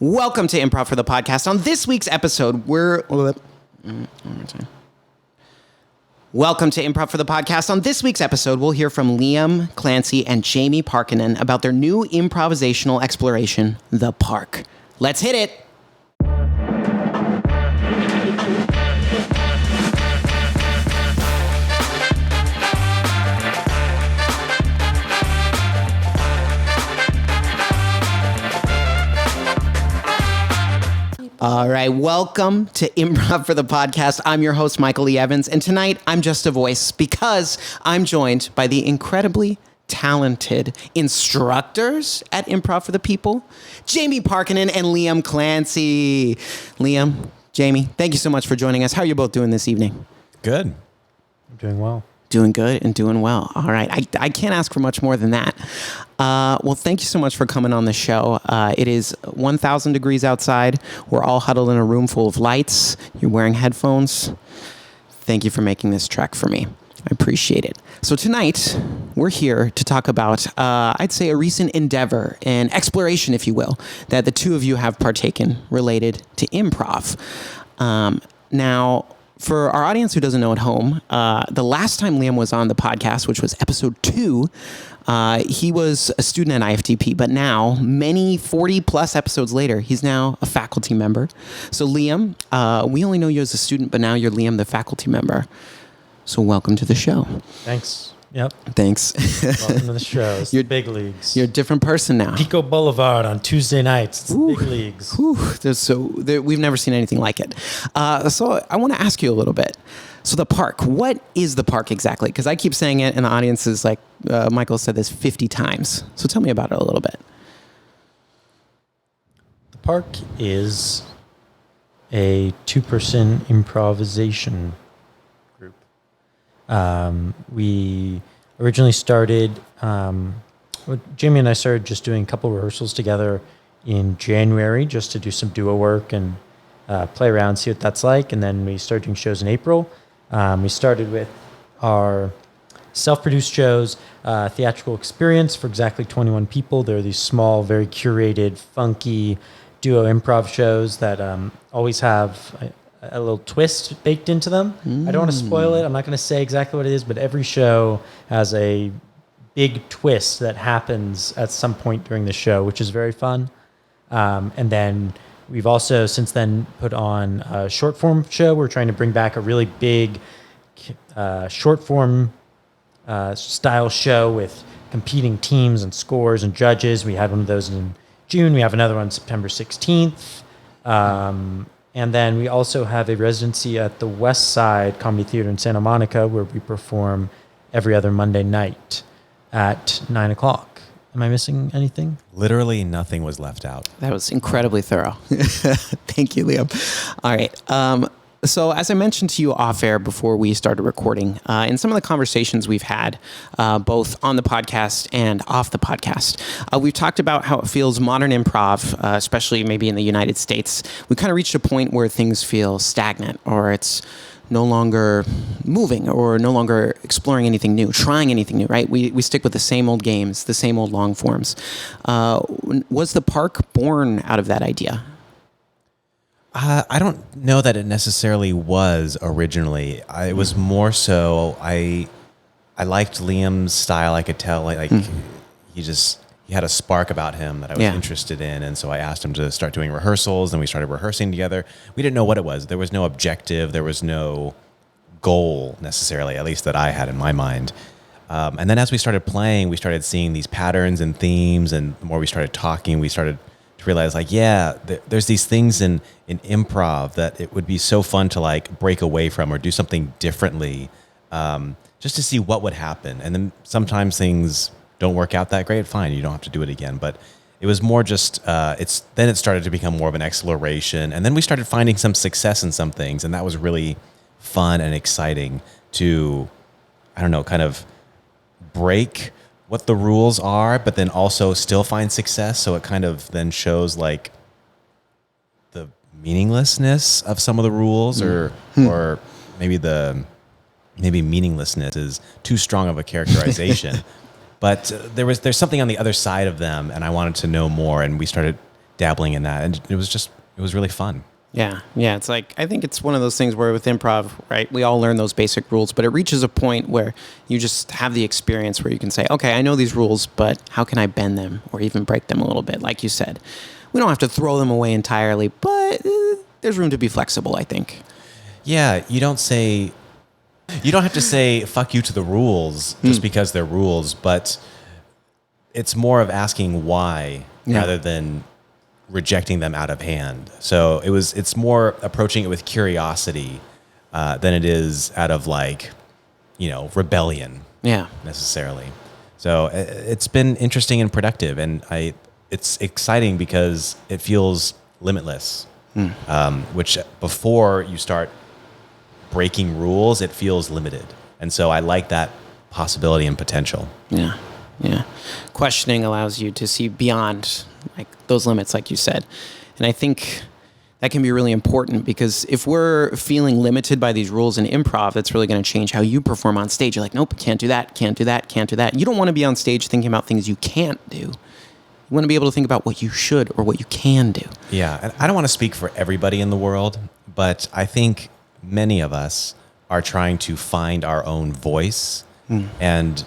Welcome to Improv for the Podcast. On this week's episode, Welcome to Improv for the Podcast. On this week's episode, we'll hear from Liam, Clancy, and Jaymie Parkkinen about their new improvisational exploration, The Park. Let's hit it! All right, welcome to Improv for the Podcast. I'm your host, Michael E. Evans, and tonight I'm just a voice because I'm joined by the incredibly talented instructors at Improv for the People, Jaymie Parkkinen and Liam Clancy. Liam, Jaymie, thank you so much for joining us. How are you both doing this evening? Good. I'm doing well. Doing good and doing well. All right. I can't ask for much more than that. Well, thank you so much for coming on the show. It is 1,000 degrees outside. We're all huddled in a room full of lights. You're wearing headphones. Thank you for making this trek for me. I appreciate it. So tonight, we're here to talk about, I'd say, a recent endeavor, an exploration, if you will, that the two of you have partaken related to improv. Now, for our audience who doesn't know at home, the last time Liam was on the podcast, which was episode 2, he was a student at IFTP, but now, many 40-plus episodes later, he's now a faculty member. So Liam, we only know you as a student, but now you're Liam, the faculty member. So welcome to the show. Thanks. Yep. Thanks. Welcome to the show. It's the big leagues. You're a different person now. Pico Boulevard on Tuesday nights. It's the big leagues. We've never seen anything like it. So I want to ask you a little bit. So the park, what is the park exactly? Because I keep saying it and the audience is like, Michael said this 50 times. So tell me about it a little bit. The park is a 2-person improvisation group. We originally started, Jaymie and I started just doing a couple rehearsals together in January just to do some duo work and play around, see what that's like. And then we started doing shows in April. We started with our self-produced shows, theatrical experience for exactly 21 people. They're these small, very curated, funky duo improv shows that always have a little twist baked into them. I don't want to spoil it. I'm not going to say exactly what it is, but every show has a big twist that happens at some point during the show, which is very fun. And then we've also since then put on a short form show. We're trying to bring back a really big short form style show with competing teams and scores and judges. We had one of those in June. We have another one September 16th. And then we also have a residency at the West Side Comedy Theater in Santa Monica where we perform every other Monday night at 9 o'clock. Am I missing anything? Literally nothing was left out. That was incredibly thorough. Thank you, Liam. All right. So as I mentioned to you off air before we started recording, in some of the conversations we've had, both on the podcast and off the podcast, we've talked about how it feels modern improv, especially maybe in the United States. We kind of reached a point where things feel stagnant or it's no longer moving or no longer exploring anything new, trying anything new, right? We stick with the same old games, the same old long forms. Was the park born out of that idea? I don't know that it necessarily was originally. It was more so I liked Liam's style. I could tell he had a spark about him that I was interested in, and so I asked him to start doing rehearsals, and we started rehearsing together. We didn't know what it was. There was no objective. There was no goal necessarily, at least that I had in my mind. And then as we started playing, we started seeing these patterns and themes, and the more we started talking, we started to realize there's these things in improv that it would be so fun to like break away from or do something differently, just to see what would happen. And then sometimes things don't work out that great. Fine, you don't have to do it again. But it was more just it started to become more of an exploration, and then we started finding some success in some things, and that was really fun and exciting to, I don't know, kind of break what the rules are, but then also still find success. So it kind of then shows like the meaninglessness of some of the rules, or maybe meaninglessness is too strong of a characterization. But there's something on the other side of them, and I wanted to know more. And we started dabbling in that, and it was really fun. Yeah. Yeah. It's like, I think it's one of those things where with improv, right, we all learn those basic rules, but it reaches a point where you just have the experience where you can say, okay, I know these rules, but how can I bend them or even break them a little bit? Like you said, we don't have to throw them away entirely, but there's room to be flexible, I think. Yeah. You don't have to say fuck you to the rules just because they're rules, but it's more of asking why rather than rejecting them out of hand. So it's more approaching it with curiosity than it is out of rebellion. Yeah. Necessarily. So it's been interesting and productive, and it's exciting because it feels limitless. Which before you start breaking rules, it feels limited, and so I like that possibility and potential. Yeah. Yeah. Questioning allows you to see beyond those limits, like you said. And I think that can be really important because if we're feeling limited by these rules in improv, that's really going to change how you perform on stage. You're like, nope, can't do that, can't do that, can't do that. You don't want to be on stage thinking about things you can't do. You want to be able to think about what you should or what you can do. Yeah. And I don't want to speak for everybody in the world, but I think many of us are trying to find our own voice. And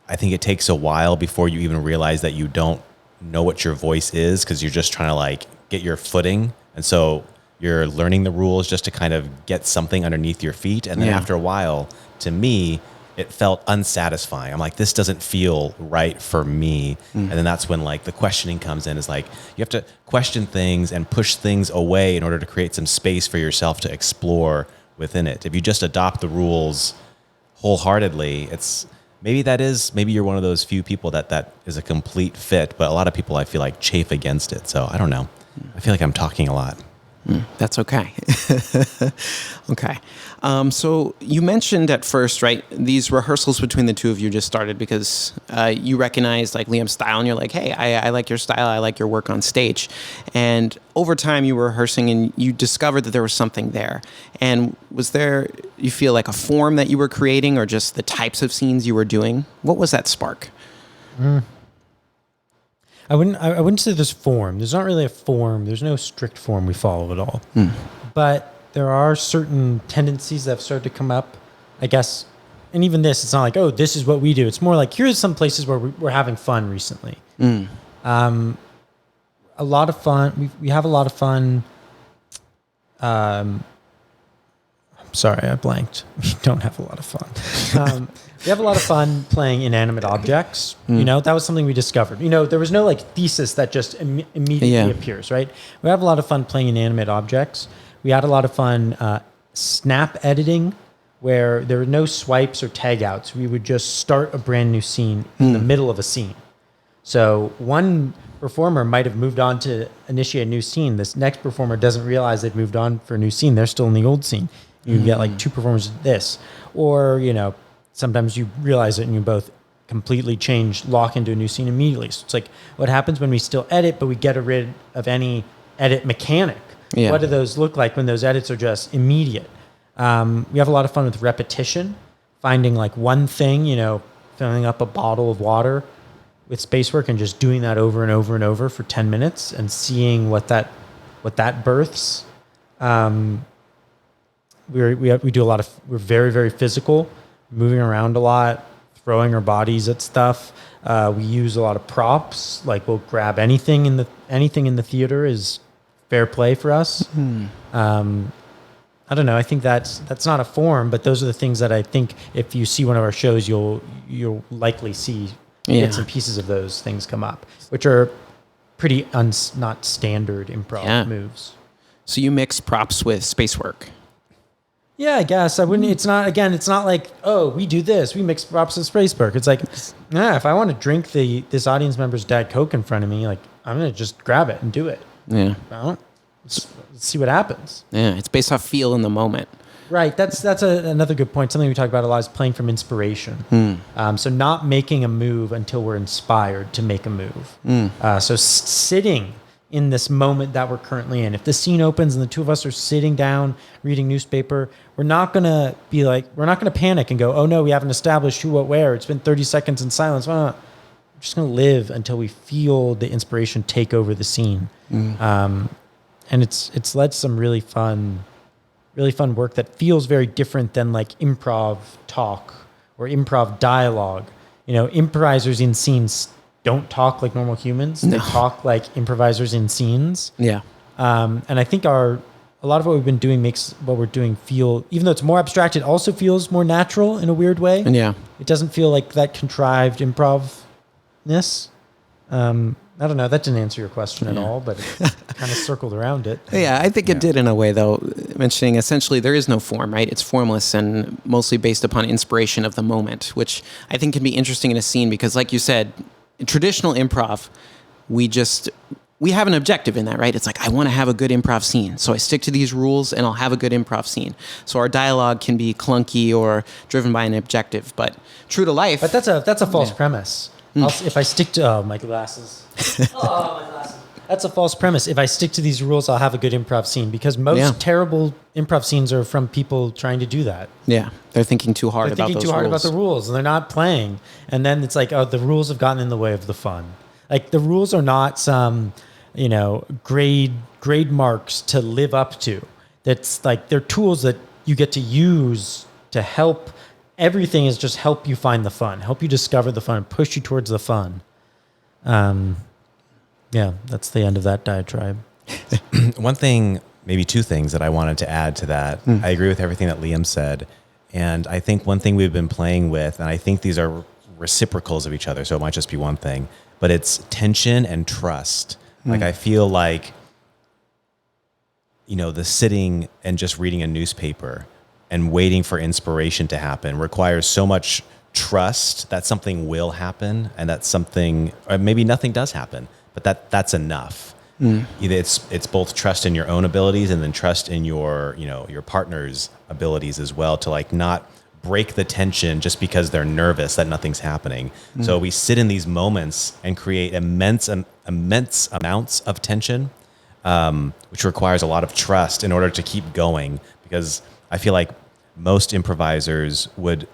I think it takes a while before you even realize that you don't know what your voice is because you're just trying to get your footing. And so you're learning the rules just to kind of get something underneath your feet. And then after a while, to me, it felt unsatisfying. I'm like, this doesn't feel right for me. And then that's when the questioning comes in, is you have to question things and push things away in order to create some space for yourself to explore within it. If you just adopt the rules wholeheartedly, maybe you're one of those few people that is a complete fit, but a lot of people I feel like chafe against it. So I don't know. I feel like I'm talking a lot. That's okay. Okay. So you mentioned at first, right, these rehearsals between the two of you just started because you recognized Liam's style and you're like, hey, I like your style. I like your work on stage. And over time you were rehearsing and you discovered that there was something there. And was there, you feel like a form that you were creating or just the types of scenes you were doing? What was that spark? I wouldn't say there's form. There's not really a form. There's no strict form we follow at all. But there are certain tendencies that have started to come up, I guess. And even this, it's not like, oh, this is what we do. It's more like, here's some places where we're having fun recently. A lot of fun. We have a lot of fun. Sorry, I blanked. We don't have a lot of fun. We have a lot of fun playing inanimate objects. That was something we discovered. There was no thesis that just immediately appears, right? We have a lot of fun playing inanimate objects. We had a lot of fun snap editing where there were no swipes or tag outs. We would just start a brand new scene in the middle of a scene. So one performer might have moved on to initiate a new scene. This next performer doesn't realize they've moved on for a new scene. They're still in the old scene. You get two performers of this. Or, sometimes you realize it and you both completely lock into a new scene immediately. So it's what happens when we still edit, but we get rid of any edit mechanic? Yeah. What do those look like when those edits are just immediate? We have a lot of fun with repetition, finding one thing, filling up a bottle of water with spacework and just doing that over and over and over for 10 minutes and seeing what that births. We do a lot of, we're very, very physical, moving around a lot, throwing our bodies at stuff. We use a lot of props. We'll grab anything in the theater is fair play for us. I don't know. I think that's not a form, but those are the things that I think if you see one of our shows, you'll likely see bits and pieces of those things come up, which are pretty not standard improv moves. So you mix props with space work. Yeah, I guess I wouldn't. It's not like, oh, we do this. We mix props with space work. It's if I want to drink this audience member's Diet Coke in front of me, I'm gonna just grab it and do it. Yeah. Well, let's see what happens. Yeah, it's based off feel in the moment. Right. That's another good point. Something we talk about a lot is playing from inspiration. So not making a move until we're inspired to make a move. So sitting in this moment that we're currently in. If the scene opens and the two of us are sitting down reading newspaper, we're not going to panic and go, oh no, we haven't established who, what, where. It's been 30 seconds in silence. just going to live until we feel the inspiration take over the scene. And it's led to some really fun work that feels very different than like improv talk or improv dialogue. You know, improvisers in scenes don't talk like normal humans. No. They talk like improvisers in scenes. Yeah. And I think a lot of what we've been doing makes what we're doing feel, even though it's more abstract, it also feels more natural in a weird way. And yeah. It doesn't feel like that contrived improvness. I don't know. That didn't answer your question at all, but it kind of circled around it. Yeah, I think it did in a way, though, mentioning essentially there is no form, right? It's formless and mostly based upon inspiration of the moment, which I think can be interesting in a scene because, like you said, in traditional improv, we have an objective in that, right? It's like, I want to have a good improv scene. So I stick to these rules and I'll have a good improv scene. So our dialogue can be clunky or driven by an objective, but true to life. But that's a false premise. If I stick to my glasses. That's a false premise. If I stick to these rules, I'll have a good improv scene because most terrible improv scenes are from people trying to do that. Yeah, they're thinking too hard about those rules. about the rules, and they're not playing. And then it's like, oh, the rules have gotten in the way of the fun. Like the rules are not some, grade marks to live up to. That's like they're tools that you get to use to help. Everything is just help you find the fun, help you discover the fun, push you towards the fun. Yeah, that's the end of that diatribe. One thing, maybe two things that I wanted to add to that. I agree with everything that Liam said. And I think one thing we've been playing with, and I think these are reciprocals of each other, so it might just be one thing, but it's tension and trust. Like I feel like, the sitting and just reading a newspaper and waiting for inspiration to happen requires so much trust that something will happen and that something, or maybe nothing does happen, but that's enough. Either it's both trust in your own abilities and then trust in your partner's abilities as well to like not break the tension just because they're nervous that nothing's happening. So we sit in these moments and create immense amounts of tension, which requires a lot of trust in order to keep going, because I feel like most improvisers would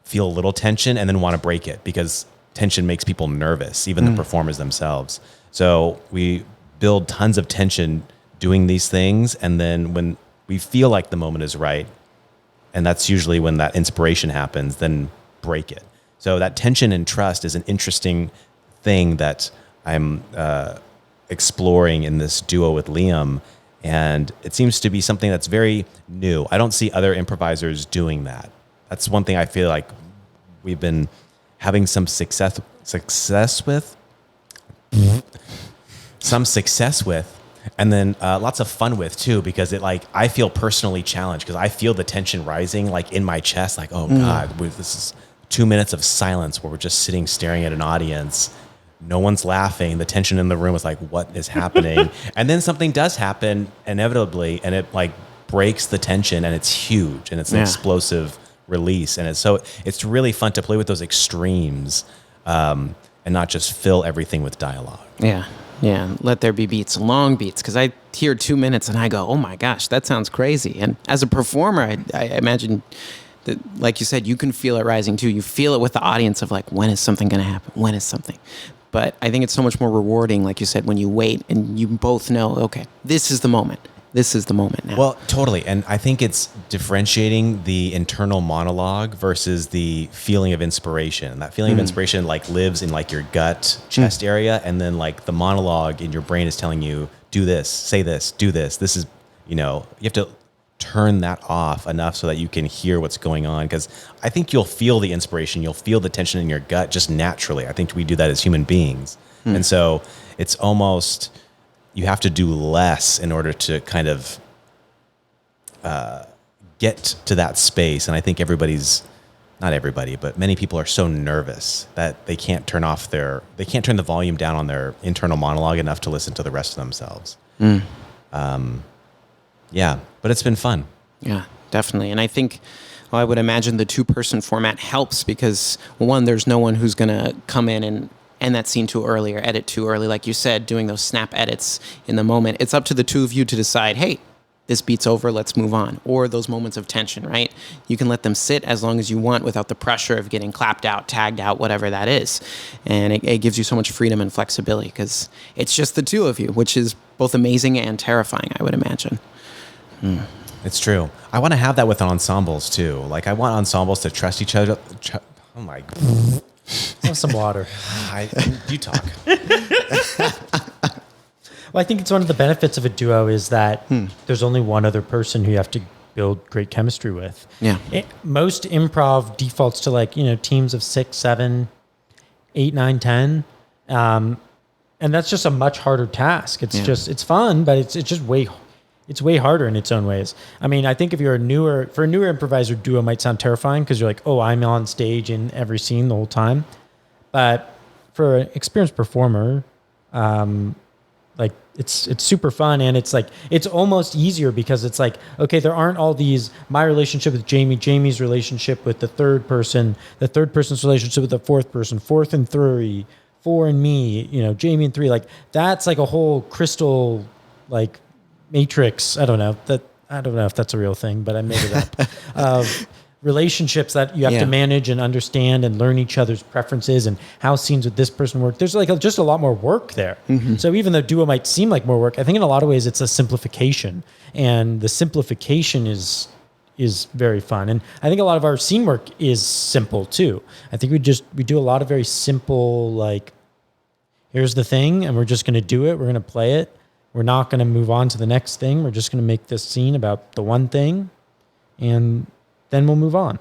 feel a little tension and then want to break it because tension makes people nervous, even the performers themselves. So we build tons of tension doing these things. And then when we feel like the moment is right, and that's usually when that inspiration happens, then break it. So that tension and trust is an interesting thing that I'm exploring in this duo with Liam. And it seems to be something that's very new. I don't see other improvisers doing that. That's one thing I feel like we've been having some success with, and then lots of fun with too, because I feel personally challenged because I feel the tension rising like in my chest, like, oh God, this is 2 minutes of silence where we're just sitting staring at an audience. No one's laughing. The tension in the room is like, what is happening? And then something does happen inevitably, and it like breaks the tension, and it's huge, and it's an explosive release. And it's really fun to play with those extremes, and not just fill everything with dialogue. Yeah. Let there be beats, long beats, because I hear 2 minutes and I go, oh my gosh, that sounds crazy. And as a performer, I imagine that, like you said, you can feel it rising too. You feel it with the audience of like, when is something going to happen? When is something? But I think it's so much more rewarding, like you said, when you wait and you both know, okay, this is the moment. This is the moment now. Well, totally. And I think it's differentiating the internal monologue versus the feeling of inspiration. And that feeling of inspiration like lives in like your gut, chest area. And then like the monologue in your brain is telling you, do this, say this, do this. This is, you have to turn that off enough so that you can hear what's going on. Because I think you'll feel the inspiration. You'll feel the tension in your gut just naturally. I think we do that as human beings. And so it's almost, you have to do less in order to kind of get to that space. And I think not everybody, but many people are so nervous that they can't turn the volume down on their internal monologue enough to listen to the rest of themselves. Yeah, but it's been fun. Yeah, definitely. And I think, I would imagine the 2-person format helps because, one, there's no one who's going to come in and end that scene too early or edit too early. Like you said, doing those snap edits in the moment. It's up to the two of you to decide, hey, this beat's over, let's move on. Or those moments of tension, right? You can let them sit as long as you want without the pressure of getting clapped out, tagged out, whatever that is. And it gives you so much freedom and flexibility because it's just the two of you, which is both amazing and terrifying, I would imagine. It's true. I want to have that with ensembles too. Like I want ensembles to trust each other. Oh my. Have some water. You talk. Well, I think it's one of the benefits of a duo is that there's only one other person who you have to build great chemistry with. Yeah. Most improv defaults to like, teams of 6, 7, 8, 9, 10. And that's just a much harder task. It's it's fun, but it's just way harder in its own ways. I mean, I think if you're a newer improviser, duo might sound terrifying because you're like, oh, I'm on stage in every scene the whole time. But for an experienced performer, like it's super fun, and it's like it's almost easier because it's like, okay, there aren't all these my relationship with Jaymie, Jamie's relationship with the third person, the third person's relationship with the fourth person, fourth and three, 4 and me, Jaymie and 3. Like that's like a whole crystal like matrix. I don't know if that's a real thing, but I made it up. Of relationships that you have to manage and understand and learn each other's preferences and how scenes with this person work. There's like just a lot more work there. So even though duo might seem like more work, I think in a lot of ways it's a simplification, and the simplification is very fun. And I think a lot of our scene work is simple too. I think we do a lot of very simple, like, here's the thing and we're just going to do it. We're going to play it. We're not going to move on to the next thing. We're just going to make this scene about the one thing, and then we'll move on.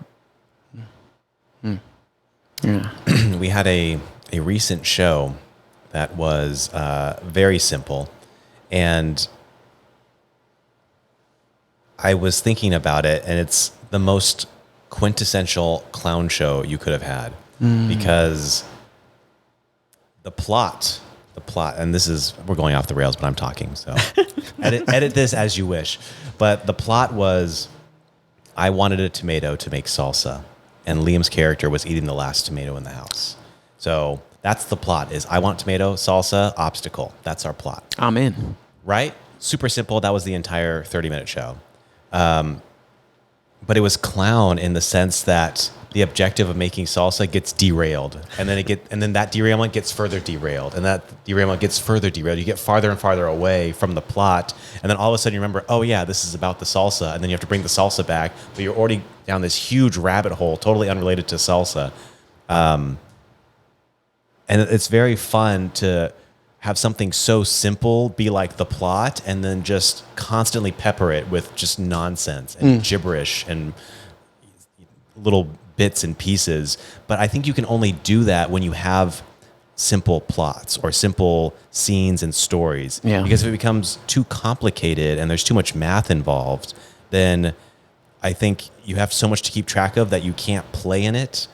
Yeah. We had a recent show that was very simple, and I was thinking about it, and it's the most quintessential clown show you could have had because the plot, and we're going off the rails, but I'm talking, so edit this as you wish. But the plot was, I wanted a tomato to make salsa, and Liam's character was eating the last tomato in the house. So that's the plot, is I want tomato, salsa, obstacle. That's our plot. I'm in. Right? Super simple. That was the entire 30-minute show. But it was clown in the sense that the objective of making salsa gets derailed, and then that derailment gets further derailed, and that derailment gets further derailed. You get farther and farther away from the plot, and then all of a sudden you remember, oh yeah, this is about the salsa, and then you have to bring the salsa back, but you're already down this huge rabbit hole, totally unrelated to salsa. And it's very fun to have something so simple be like the plot, and then just constantly pepper it with just nonsense and gibberish and little bits and pieces. But I think you can only do that when you have simple plots or simple scenes and stories. Yeah. Because if it becomes too complicated and there's too much math involved, then I think you have so much to keep track of that you can't play in it.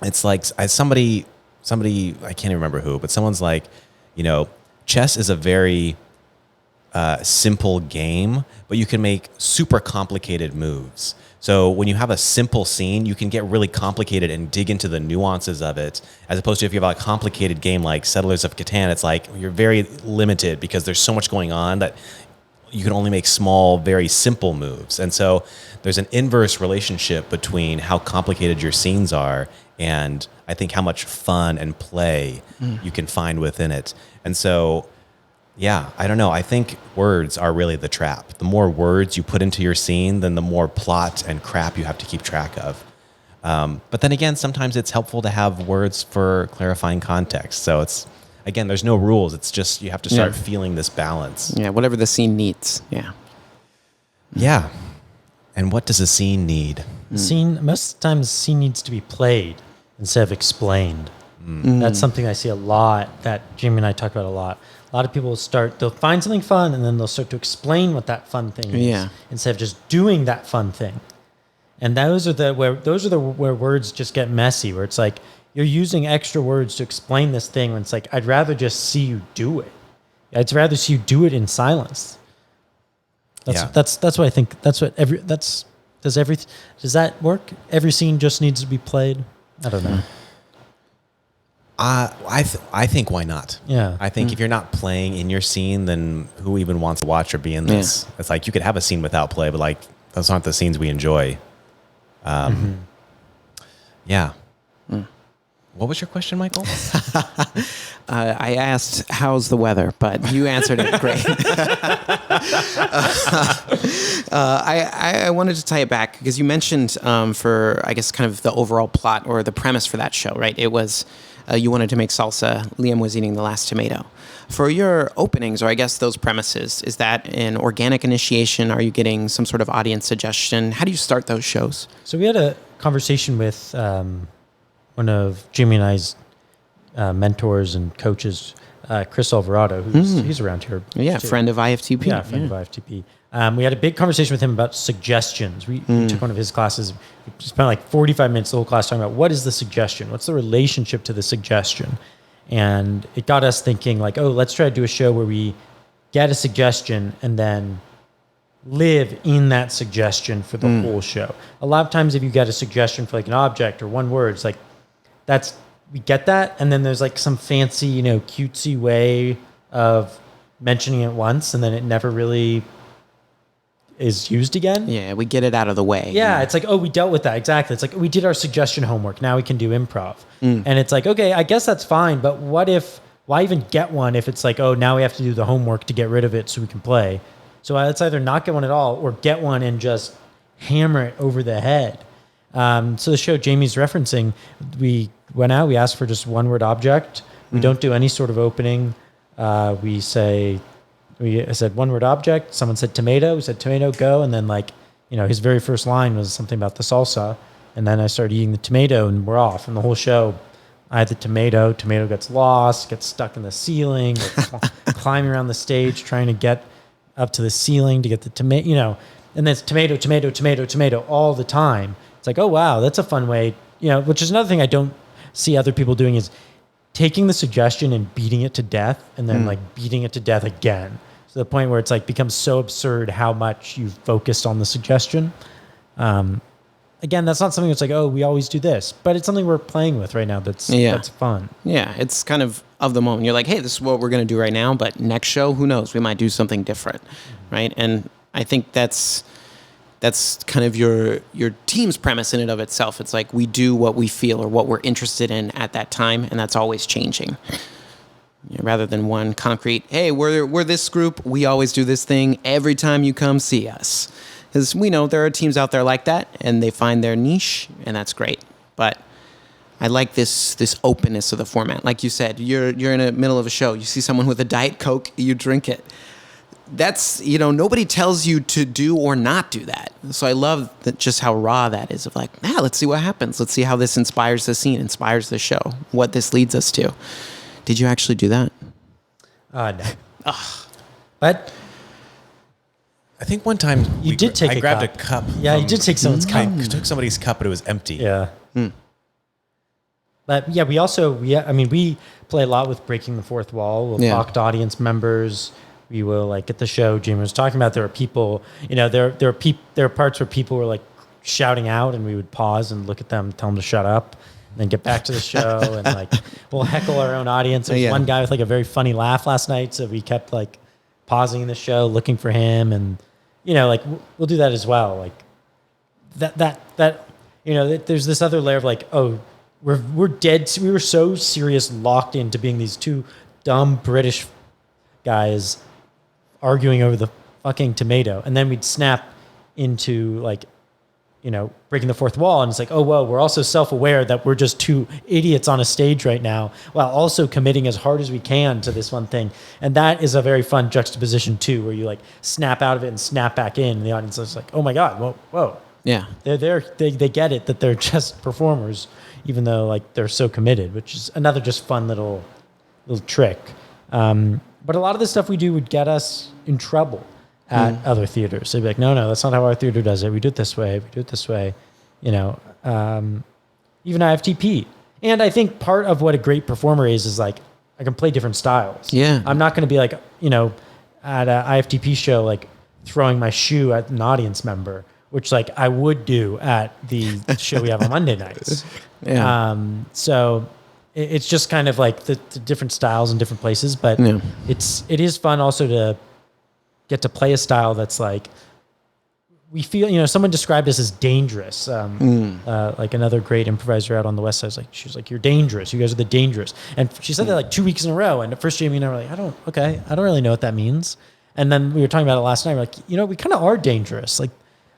It's like somebody, I can't even remember who, but someone's like, chess is a very simple game, but you can make super complicated moves. So when you have a simple scene, you can get really complicated and dig into the nuances of it, as opposed to if you have a complicated game like Settlers of Catan, it's like you're very limited because there's so much going on that you can only make small, very simple moves. And so there's an inverse relationship between how complicated your scenes are and I think how much fun and play you can find within it. And so, yeah, I don't know. I think words are really the trap. The more words you put into your scene, then the more plot and crap you have to keep track of. But then again, sometimes it's helpful to have words for clarifying context. So it's, again, there's no rules. It's just you have to start feeling this balance. Yeah, whatever the scene needs. Yeah. Yeah. And what does a scene need? Most times, the scene needs to be played instead of explained. That's something I see a lot, that Jaymie and I talk about a lot. A lot of people they'll find something fun, and then they'll start to explain what that fun thing is instead of just doing that fun thing. And those are where words just get messy, where it's like you're using extra words to explain this thing when it's like, I'd rather just see you do it. I'd rather see you do it in silence. That's what I think. Does that work? Every scene just needs to be played? I don't know. I think why not? Yeah. I think if you're not playing in your scene, then who even wants to watch or be in this? It's like you could have a scene without play, but like those aren't the scenes we enjoy. Yeah. What was your question, Michael? I asked, how's the weather? But you answered it great. I wanted to tie it back because you mentioned for, I guess, kind of the overall plot or the premise for that show, right? It was you wanted to make salsa. Liam was eating the last tomato. For your openings, or I guess those premises, is that an organic initiation? Are you getting some sort of audience suggestion? How do you start those shows? So we had a conversation with one of Jaymie and I's mentors and coaches, Chris Alvarado, he's around here. Yeah, too. friend of IFTP. Yeah, friend of IFTP. We had a big conversation with him about suggestions. We took one of his classes. We spent like 45 minutes the whole class talking about what is the suggestion? What's the relationship to the suggestion? And it got us thinking like, oh, let's try to do a show where we get a suggestion and then live in that suggestion for the whole show. A lot of times if you get a suggestion for like an object or one word, it's like, we get that. And then there's like some fancy, cutesy way of mentioning it once and then it never really is used again. Yeah, we get it out of the way. Yeah, it's like, oh, we dealt with that. Exactly. It's like, we did our suggestion homework. Now we can do improv. And it's like, okay, I guess that's fine. But why even get one if it's like, oh, now we have to do the homework to get rid of it so we can play. So let's either not get one at all or get one and just hammer it over the head. So the show Jaymie's referencing, we went out, we asked for just one word object. We don't do any sort of opening. We said one word object. Someone said tomato. We said tomato, go. And then his very first line was something about the salsa. And then I started eating the tomato and we're off. And the whole show, I had the tomato. Tomato gets lost, gets stuck in the ceiling, climbing around the stage, trying to get up to the ceiling to get the tomato, and then it's tomato, tomato, tomato, tomato all the time. It's like, oh, wow, that's a fun way, which is another thing I don't see other people doing is taking the suggestion and beating it to death and then beating it to death again. To the point where it's like becomes so absurd how much you've focused on the suggestion. Again, that's not something that's like, oh, we always do this, but it's something we're playing with right now. That's fun. Yeah, it's kind of the moment. You're like, hey, this is what we're going to do right now, but next show, who knows? We might do something different, right? And I think that's kind of your team's premise in and of itself. It's like we do what we feel or what we're interested in at that time, and that's always changing. Rather than one concrete, hey, we're this group, we always do this thing every time you come see us. Because we know there are teams out there like that, and they find their niche, and that's great. But I like this openness of the format. Like you said, you're in the middle of a show. You see someone with a Diet Coke, you drink it. That's, nobody tells you to do or not do that. So I love just how raw that is of like, let's see what happens. Let's see how this inspires the scene, inspires the show, what this leads us to. Did you actually do that? No. But I think one time I grabbed a cup. Yeah, you did take someone's cup. I took somebody's cup, but it was empty. Yeah. But yeah, we play a lot with breaking the fourth wall. We'll talk to audience members. We will at the show Jaymie was talking about. There are people, there are parts where people were shouting out, and we would pause and look at them, tell them to shut up, and then get back to the show, and we'll heckle our own audience. There's one guy with a very funny laugh last night, so we kept pausing the show, looking for him, and we'll do that as well. There's this other layer of we're dead. We were so serious, locked into being these two dumb British guys arguing over the fucking tomato, and then we'd snap into breaking the fourth wall, and it's like, oh, whoa, we're also self-aware that we're just two idiots on a stage right now while also committing as hard as we can to this one thing. And that is a very fun juxtaposition too, where you snap out of it and snap back in, and the audience is like, oh my God, whoa. Yeah. They get it that they're just performers, even though they're so committed, which is another just fun little trick. But a lot of the stuff we do would get us in trouble at other theaters. They'd be like, no, that's not how our theater does it. We do it this way. Even IFTP. And I think part of what a great performer is I can play different styles. Yeah. I'm not going to be at a IFTP show, throwing my shoe at an audience member, which I would do at the show we have on Monday nights. Yeah. So it's just kind of like the different styles in different places, but Yeah. it is fun also to get to play a style that's like, we feel, someone described us as dangerous. Like another great improviser out on the West Side, she was like, you're dangerous. You guys are the dangerous. And she said that like 2 weeks in a row. And at first Jaymie and I were like, I don't really know what that means. And then we were talking about it last night. We're like, we kind of are dangerous. Like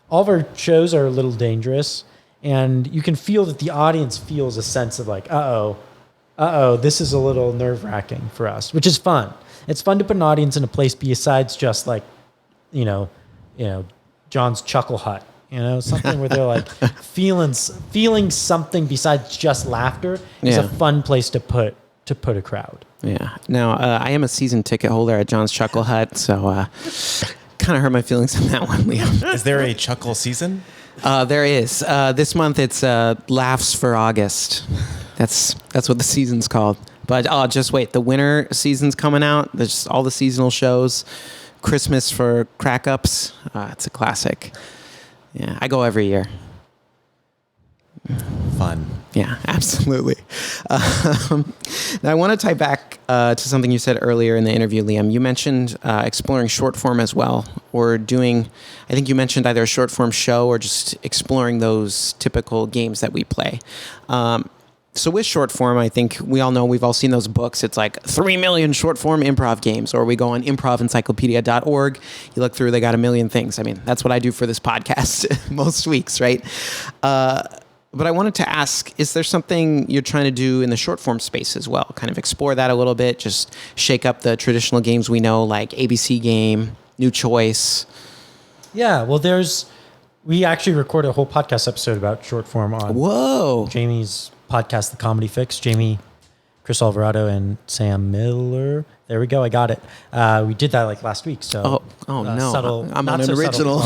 all of our shows are a little dangerous. And you can feel that the audience feels a sense of like, this is a little nerve wracking for us, which is fun. It's fun to put an audience in a place besides just like, John's Chuckle Hut, something where they're like feeling something besides just laughter is a fun place to put a crowd. Yeah. Now, I am a season ticket holder at John's Chuckle Hut, so kind of hurt my feelings on that one, Liam. Is there a chuckle season? There is. This month it's Laughs for August. That's what the season's called. But just wait, the winter season's coming out. There's all the seasonal shows. Christmas for Crack Ups. It's a classic. Yeah, I go every year. Fun. Yeah, absolutely. Now, I want to tie back to something you said earlier in the interview, Liam. You mentioned exploring short form as well, or doing, I think you mentioned either a short form show or just exploring those typical games that we play. So with short form, I think we all know, we've all seen those books. It's like 3 million short form improv games, or we go on improvencyclopedia.org. You look through, they got a million things. I mean, that's what I do for this podcast most weeks, right? But I wanted to ask, is there something you're trying to do in the short form space as well? Kind of explore that a little bit, just shake up the traditional games we know, like ABC Game, New Choice. Yeah, well, we actually recorded a whole podcast episode about short form on Jaymie's podcast, The Comedy Fix. Jaymie, Chris Alvarado, and Sam Miller. There we go. I got it. We did that like last week. So no, subtle, I'm on an original.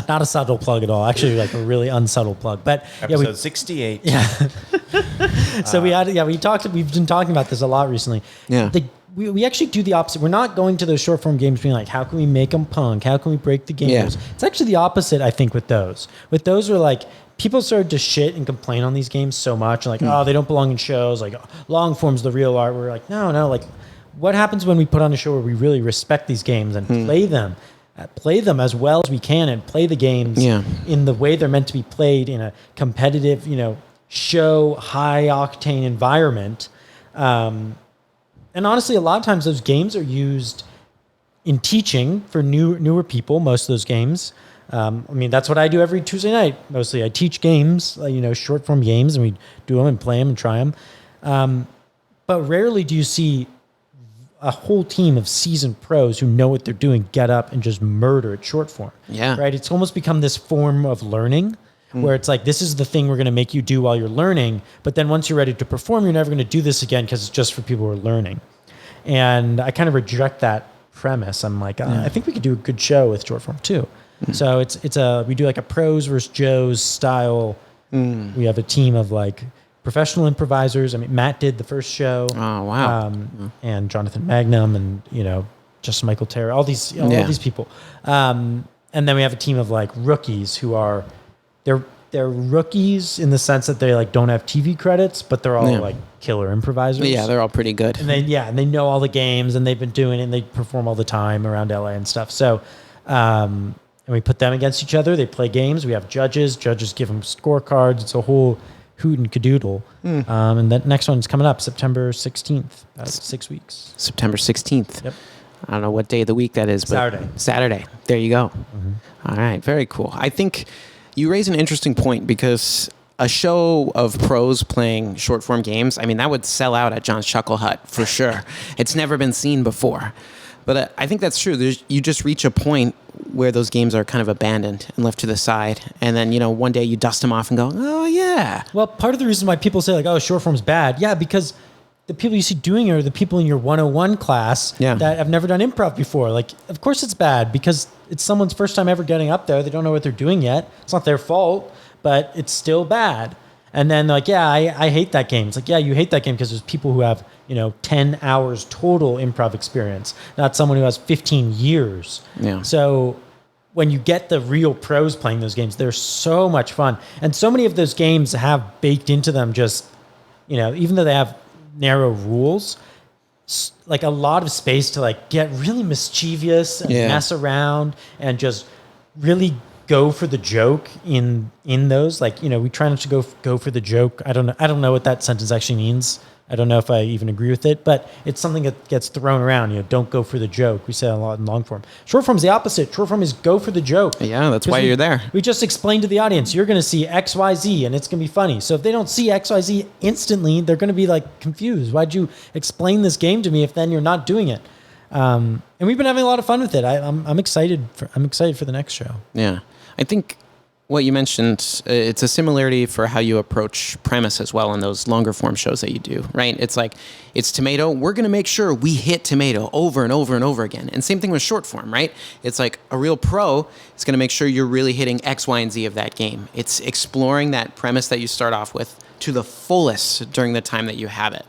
Not a subtle plug at all. Actually, like a really unsubtle plug. But episode 68. Yeah. So we've been talking about this a lot recently. Yeah. We actually do the opposite. We're not going to those short form games being like, how can we make them punk? How can we break the game rules? It's actually the opposite, I think, with those. With those, we're like, people started to shit and complain on these games so much. Like, they don't belong in shows. Like, long form's the real art. We're like, no. Like, what happens when we put on a show where we really respect these games and play them as well as we can, and play the games in the way they're meant to be played in a competitive, show, high octane environment. And honestly, a lot of times those games are used in teaching for newer people, most of those games. That's what I do every Tuesday night. Mostly I teach games, short form games, and we do them and play them and try them. But rarely do you see a whole team of seasoned pros who know what they're doing get up and just murder at short form. Yeah. Right? It's almost become this form of learning where it's like, this is the thing we're going to make you do while you're learning. But then once you're ready to perform, you're never going to do this again because it's just for people who are learning. And I kind of reject that premise. I'm like, I think we could do a good show with short form too. So we do like a pros versus Joes style. We have a team of like professional improvisers. Matt did the first show. Oh, wow. And Jonathan Magnum and, Justin Michael Terry, all these people. And then we have a team of like rookies who are, they're rookies in the sense that they like don't have TV credits, but they're all like killer improvisers. Yeah, they're all pretty good. And they know all the games, and they've been doing it, and they perform all the time around LA and stuff. So, and we put them against each other. They play games. We have judges. Judges give them scorecards. It's a whole hoot and cadoodle. And that next one's coming up September 16th. That's 6 weeks. September 16th. Yep. I don't know what day of the week that is, but Saturday. There you go. All right. Very cool. I think you raise an interesting point, because a show of pros playing short form games, that would sell out at John's Chuckle Hut for sure. It's never been seen before. But I think that's true. You just reach a point where those games are kind of abandoned and left to the side. And then, one day you dust them off and go, oh, yeah. Well, part of the reason why people say like, oh, short form's bad. Yeah, because the people you see doing it are the people in your 101 class that have never done improv before. Like, of course it's bad, because it's someone's first time ever getting up there. They don't know what they're doing yet. It's not their fault, but it's still bad. And then like, I hate that game. It's like, yeah, you hate that game because there's people who have, 10 hours total improv experience, not someone who has 15 years. Yeah. So when you get the real pros playing those games, they're so much fun. And so many of those games have baked into them just even though they have narrow rules, like a lot of space to like get really mischievous and mess around and just really go for the joke in those. Like, we try not to go for the joke. I don't know what that sentence actually means. I don't know if I even agree with it, but it's something that gets thrown around. Don't go for the joke. We say that a lot in long form. Short form is the opposite. Short form is go for the joke. Yeah, that's why you're there. We just explained to the audience, you're going to see X, Y, Z, and it's going to be funny. So if they don't see X, Y, Z instantly, they're going to be like confused. Why'd you explain this game to me if then you're not doing it? And we've been having a lot of fun with it. I'm excited for the next show. Yeah, I think what you mentioned, it's a similarity for how you approach premise as well in those longer form shows that you do, right? It's like, it's tomato. We're going to make sure we hit tomato over and over and over again. And same thing with short form, right? It's like a real pro is going to make sure you're really hitting X, Y, and Z of that game. It's exploring that premise that you start off with to the fullest during the time that you have it,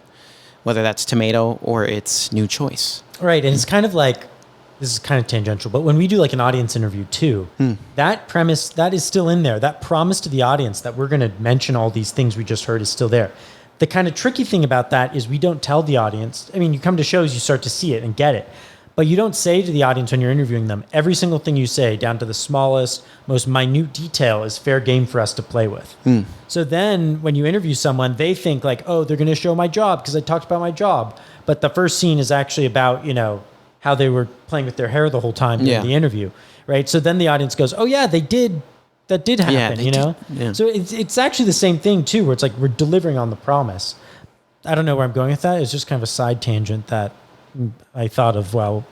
whether that's tomato or it's new choice. Right. And it's kind of like, this is kind of tangential, but when we do like an audience interview too, that premise, that is still in there. That promise to the audience that we're going to mention all these things we just heard is still there. The kind of tricky thing about that is we don't tell the audience. I mean, you come to shows, you start to see it and get it, but you don't say to the audience when you're interviewing them, every single thing you say down to the smallest, most minute detail is fair game for us to play with. So then when you interview someone, they think like, oh, they're going to show my job because I talked about my job. But the first scene is actually about, how they were playing with their hair the whole time during the interview, right? So then the audience goes, "Oh yeah, that did happen," Yeah. So it's actually the same thing too, where it's like we're delivering on the promise. I don't know where I'm going with that. It's just kind of a side tangent that I thought of while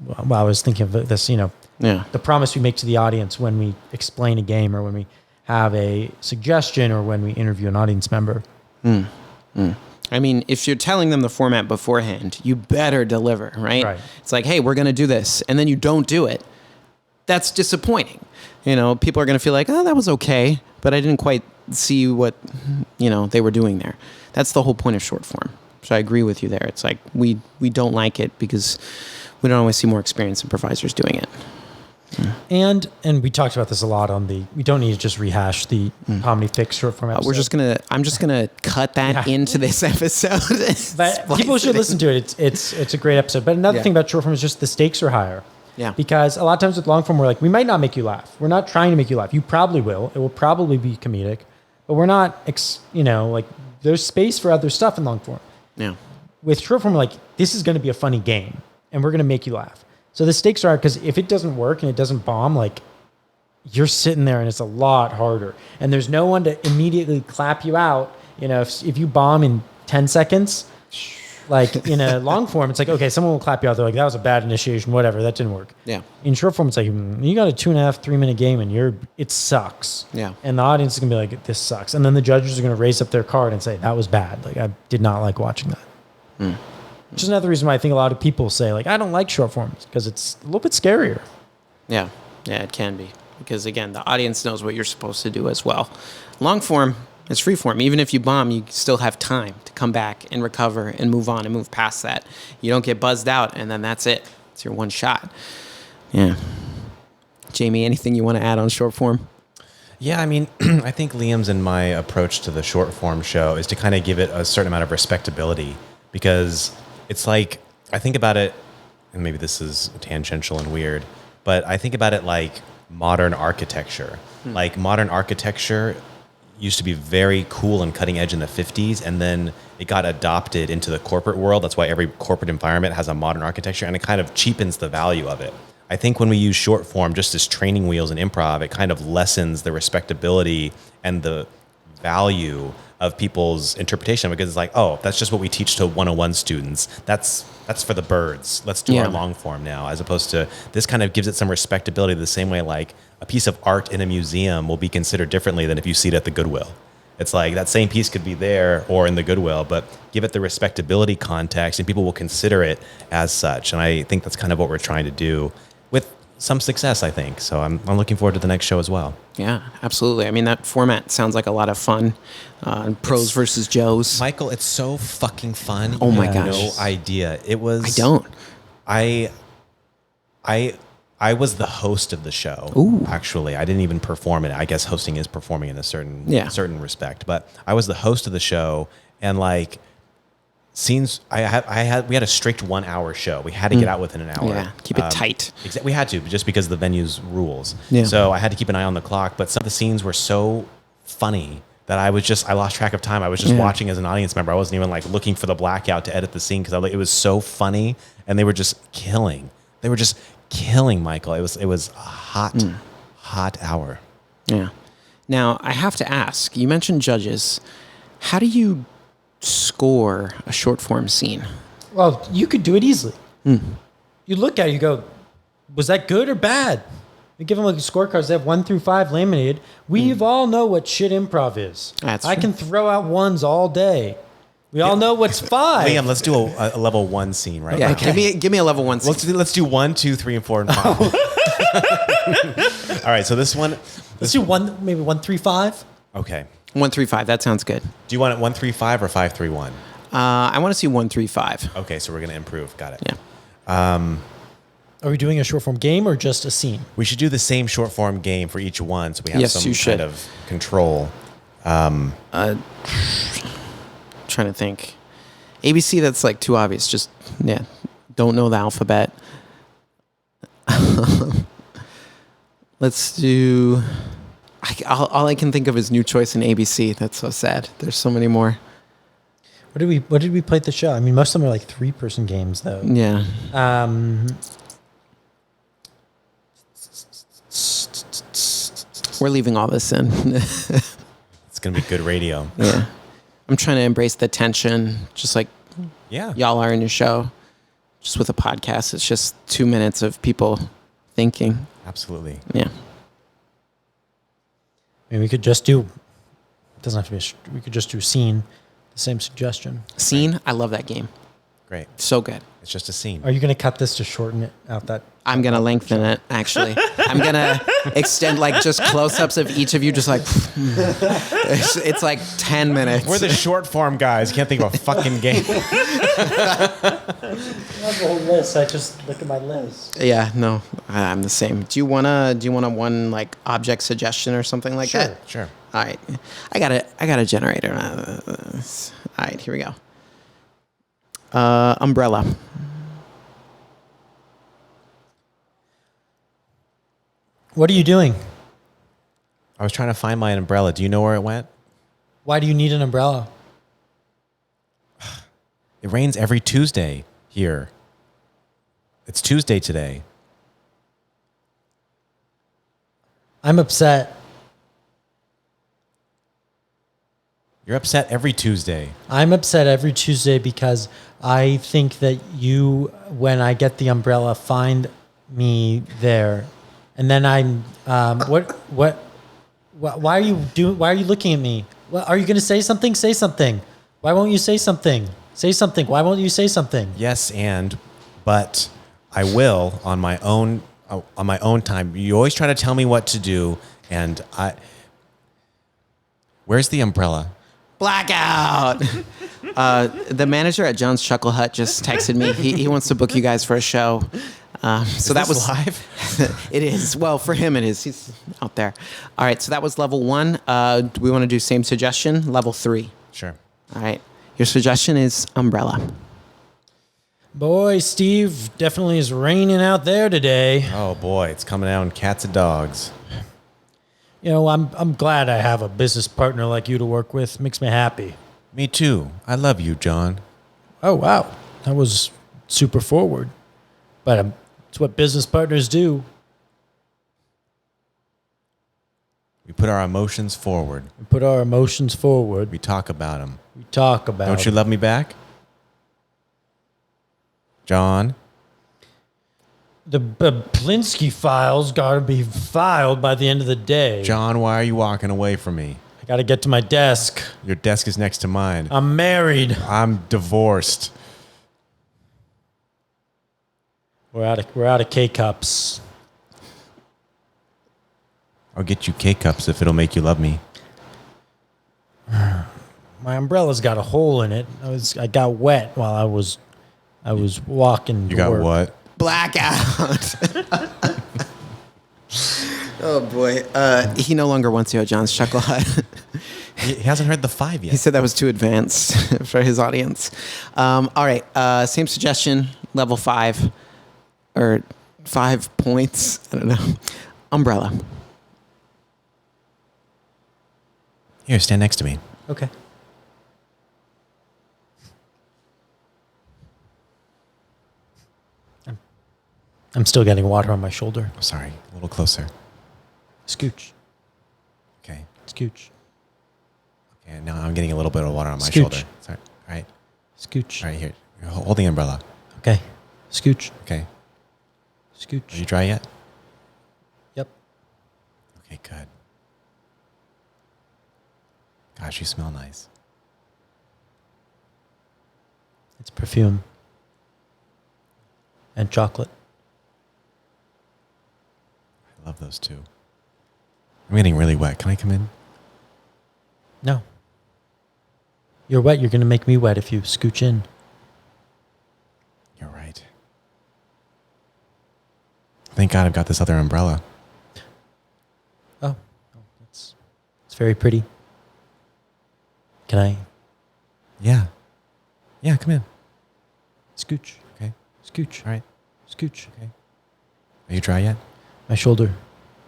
I was thinking of this. The promise we make to the audience when we explain a game or when we have a suggestion or when we interview an audience member. I mean, if you're telling them the format beforehand, you better deliver, right? It's like, hey, we're going to do this, and then you don't do it. That's disappointing. People are going to feel like, oh, that was okay, but I didn't quite see what, they were doing there. That's the whole point of short form. So I agree with you there. It's like we don't like it because we don't always see more experienced improvisers doing it. And we talked about this a lot we don't need to just rehash the Comedy Fix short form episode. I'm just gonna cut that into this episode. But people should listen to it. It's a great episode. But another thing about short form is just the stakes are higher. Yeah. Because a lot of times with long form, we're like, we might not make you laugh. We're not trying to make you laugh. You probably will. It will probably be comedic, but we're not, there's space for other stuff in long form. Yeah. With short form, we're like, this is going to be a funny game and we're going to make you laugh. So the stakes are, because if it doesn't work and it doesn't bomb, like you're sitting there and it's a lot harder. And there's no one to immediately clap you out. If you bomb in 10 seconds, like in a long form, it's like, okay, someone will clap you out. They're like, that was a bad initiation, whatever, that didn't work. Yeah. In short form, it's like, you got a 2.5, 3 minute game and it sucks. Yeah. And the audience is going to be like, this sucks. And then the judges are going to raise up their card and say, that was bad. Like, I did not like watching that. Which is another reason why I think a lot of people say, like, I don't like short forms because it's a little bit scarier. Yeah. Yeah, it can be. Because, again, the audience knows what you're supposed to do as well. Long form is free form. Even if you bomb, you still have time to come back and recover and move on and move past that. You don't get buzzed out, and then that's it. It's your one shot. Yeah. Jaymie, anything you want to add on short form? Yeah, I mean, I think Liam's and my approach to the short form show is to kind of give it a certain amount of respectability, because it's like, I think about it, and maybe this is tangential and weird, but I think about it like modern architecture. Like modern architecture used to be very cool and cutting edge in the 50s, and then it got adopted into the corporate world. That's why every corporate environment has a modern architecture, and it kind of cheapens the value of it. I think when we use short form just as training wheels in improv, it kind of lessens the respectability and the value of people's interpretation, because it's like, oh, that's just what we teach to 101 students. That's for the birds. Let's do our long form now, as opposed to this kind of gives it some respectability the same way like a piece of art in a museum will be considered differently than if you see it at the Goodwill. It's like that same piece could be there or in the Goodwill, but give it the respectability context and people will consider it as such. And I think that's kind of what we're trying to do with some success, I think. So I'm looking forward to the next show as well. Yeah, absolutely. I mean, that format sounds like a lot of fun. Pros versus Joes. Michael, it's so fucking fun. Oh my gosh. gosh. No idea. It was... I don't. I was the host of the show. Ooh. Actually, I didn't even perform it. I guess hosting is performing in a certain respect. But I was the host of the show, and like scenes. We had a strict 1 hour show. We had to get out within an hour. Yeah, keep it tight. We had to, just because of the venue's rules. Yeah. So I had to keep an eye on the clock. But some of the scenes were so funny that I lost track of time. I was just watching as an audience member. I wasn't even like looking for the blackout to edit the scene because it was so funny, and they were just killing. They were just killing Michael. It was a hot hour. Yeah. Now I have to ask. You mentioned judges. How do you score a short form scene? Well, you could do it easily. You look at it, you go, was that good or bad? You give them like scorecards. They have 1 through 5 laminated. We all know what shit improv is. I can throw out ones all day. We all know what's 5. Liam, let's do a level 1 scene right Yeah, now. give me a level 1 scene. Let's do 1, 2, 3, and 4, and 5. All right, so this one. Let's do maybe 1, 3, 5. Okay. 1, 3, 5. That sounds good. Do you want it 1, 3, 5 or 5, 3, 1? I want to see 1, 3, 5. Okay, so we're gonna improve. Got it. Yeah. Are we doing a short form game or just a scene? We should do the same short form game for each one, so we have some kind of control. Trying to think. ABC, that's like too obvious. Just don't know the alphabet. Let's do. All I can think of is New Choice and ABC. That's so sad. There's so many more. What did we play at the show? I mean, most of them are like 3-person games, though. Yeah. We're leaving all this in. It's gonna be good radio. Yeah. I'm trying to embrace the tension, just like y'all are in your show. Just with a podcast, it's just 2 minutes of people thinking. Absolutely. Yeah. I mean, we could just do. It doesn't have to be. We could just do scene. The same suggestion. Scene. I love that game. Great. So good. It's just a scene. Are you going to cut this to shorten it out? I'm going to lengthen it, actually. I'm going to extend like just close-ups of each of you, just like, it's like 10 minutes. We're the short form guys. Can't think of a fucking game. I have a whole list. I just look at my list. Yeah, no, I'm the same. Do you want a one like object suggestion or something like that? Sure. All right. I got a generator. All right, here we go. Umbrella. What are you doing? I was trying to find my umbrella. Do you know where it went? Why do you need an umbrella? It rains every Tuesday here. It's Tuesday today. I'm upset. You're upset every Tuesday. I'm upset every Tuesday because I think that you, when I get the umbrella, find me there, and then I'm why are you looking at me? What, are you going to say something? Say something. Why won't you say something? Say something. Why won't you say something? Yes, but I will on my own time. You always try to tell me what to do, and where's the umbrella? Blackout. The manager at John's Chuckle Hut just texted me. He wants to book you guys for a show. So that was live. It is. Well, for him it is. He's out there. All right. So that was level 1. Do we want to do same suggestion? Level 3. Sure. All right. Your suggestion is umbrella. Boy, Steve, definitely is raining out there today. Oh boy, it's coming out in cats and dogs. You know, I'm glad I have a business partner like you to work with. Makes me happy. Me too. I love you, John. Oh, wow. That was super forward. But it's what business partners do. We put our emotions forward. We put our emotions forward. We talk about them. We talk about Don't you love me back? John? The Plinsky files got to be filed by the end of the day. John, why are you walking away from me? I got to get to my desk. Your desk is next to mine. I'm married. I'm divorced. We're out of K-cups. I'll get you K-cups if it'll make you love me. My umbrella's got a hole in it. I got wet while I was walking. You got work. what? Blackout. Oh boy. He no longer wants you at John's Chuckle Hut. He hasn't heard the 5 He yet. said that was too advanced for his audience. All right. Same suggestion, level 5 or 5 points. I don't know. Umbrella. Here, stand next to me. Okay. I'm still getting water on my shoulder. I'm sorry, a little closer. Scooch. Okay. Scooch. Okay, now I'm getting a little bit of water on my Scooch. shoulder. Sorry. All right. Scooch. All right, here. Hold the umbrella. Okay. Scooch. Okay. Scooch. Are you dry yet? Yep. Okay, good. Gosh, you smell nice. It's perfume. And chocolate. I love those two. I'm getting really wet. Can I come in? No. You're wet. You're going to make me wet if you scooch in. You're right. Thank God I've got this other umbrella. Oh, it's very pretty. Can I Yeah. Yeah, come in. scooch? Okay. Scooch. All right. Scooch. Okay. Are you dry yet? My shoulder.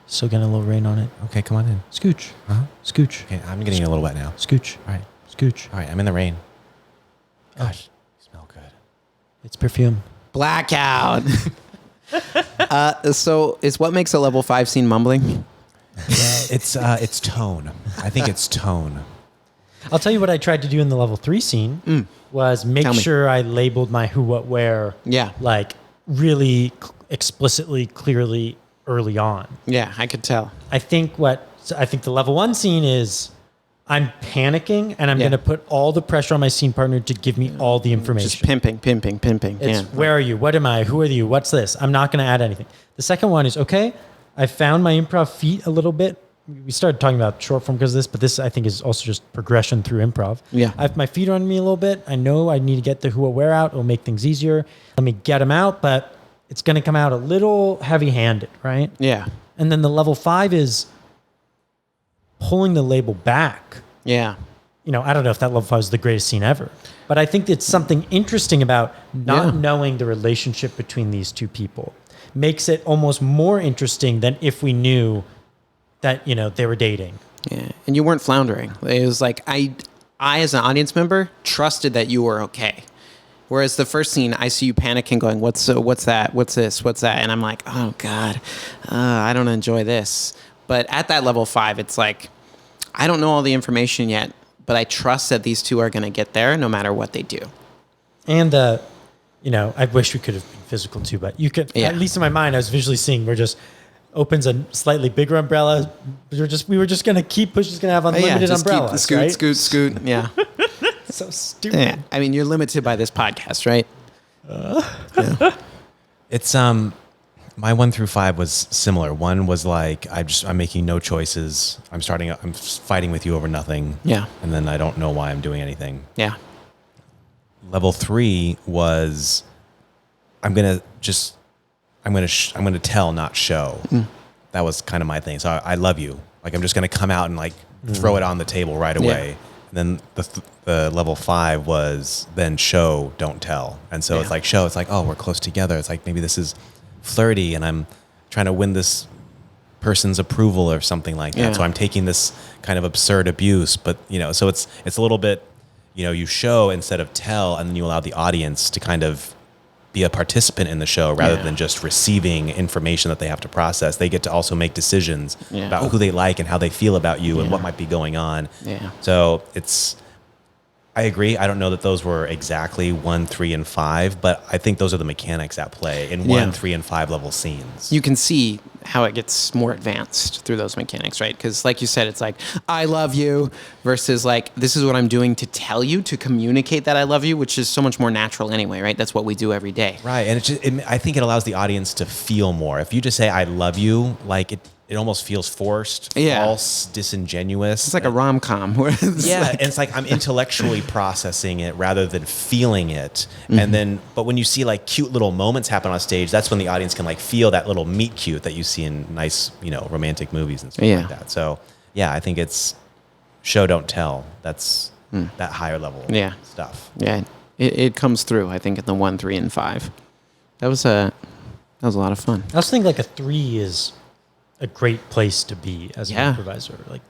Still getting a little rain on it. Okay, come on in. Scooch. Uh-huh. Scooch. Okay, I'm getting a little wet now. Scooch. All right. Scooch. All right, I'm in the rain. Gosh, you smell good. It's perfume. Blackout. So is what makes a level 5 scene mumbling? It's tone. I think it's tone. I'll tell you what I tried to do in the level 3 scene was make Tell me. sure I labeled my who, what, where. Yeah. Like really explicitly, clearly early on. Yeah, I could tell. I think the level 1 scene is I'm panicking and I'm Yeah. going to put all the pressure on my scene partner to give me all the information. Just pimping. It's Yeah. where are you? What am I? Who are you? What's this? I'm not going to add anything. The second one is, okay, I found my improv feet a little bit. We started talking about short form because of this, but this I think is also just progression through improv. Yeah. I have my feet on me a little bit. I know I need to get the who or where out. It'll make things easier. Let me get them out, but it's going to come out a little heavy handed, right? Yeah. And then the level 5 is pulling the label back. Yeah. You know, I don't know if that level 5 is the greatest scene ever, but I think it's something interesting about not Yeah. knowing the relationship between these two people. Makes it almost more interesting than if we knew that, you know, they were dating. Yeah. And you weren't floundering. It was like I as an audience member trusted that you were okay. Whereas the first scene, I see you panicking, going, "What's that? What's this? What's that?" And I'm like, "Oh God, I don't enjoy this." But at that level 5, it's like I don't know all the information yet, but I trust that these two are going to get there no matter what they do. And, you know, I wish we could have been physical too, but you could, Yeah. at least in my mind, I was visually seeing we're just opens a slightly bigger umbrella. We were just going to keep pushing, just going to have unlimited just umbrellas, keep scoot, right? scoot. Yeah. So stupid. Yeah. I mean, you're limited by this podcast, right? It's my 1 through 5 was similar. 1 was like I'm making no choices. I'm fighting with you over nothing. Yeah. And then I don't know why I'm doing anything. Yeah. Level 3 was I'm gonna tell, not show. That was kind of my thing. So I love you. Like I'm just gonna come out and like throw it on the table right away. And then the level 5 was then show, don't tell. And so it's like show. It's like, oh, we're close together. It's like maybe this is flirty, and I'm trying to win this person's approval or something like that. Yeah. So I'm taking this kind of absurd abuse, but you know, so it's a little bit, you know, you show instead of tell, and then you allow the audience to kind of be a participant in the show rather than just receiving information that they have to process. They get to also make decisions about who they like and how they feel about you and what might be going on. Yeah. So I agree. I don't know that those were exactly 1, 3, and 5, but I think those are the mechanics at play in 1, 3, and 5 level scenes. You can see how it gets more advanced through those mechanics, right? Because like you said, it's like, I love you versus like, this is what I'm doing to tell you, to communicate that I love you, which is so much more natural anyway, right? That's what we do every day. Right. And I think it allows the audience to feel more. If you just say, I love you, like it almost feels forced, false, disingenuous. It's like a rom-com. Where it's yeah, like, and it's like I'm intellectually processing it rather than feeling it. And then, but when you see like cute little moments happen on stage, that's when the audience can like feel that little meet cute that you see in nice, you know, romantic movies and stuff like that. So yeah, I think it's show don't tell. That's that higher level stuff. Yeah, it comes through. I think in the 1, 3, and 5. That was a lot of fun. I also think like a 3 is a great place to be as an improviser. Like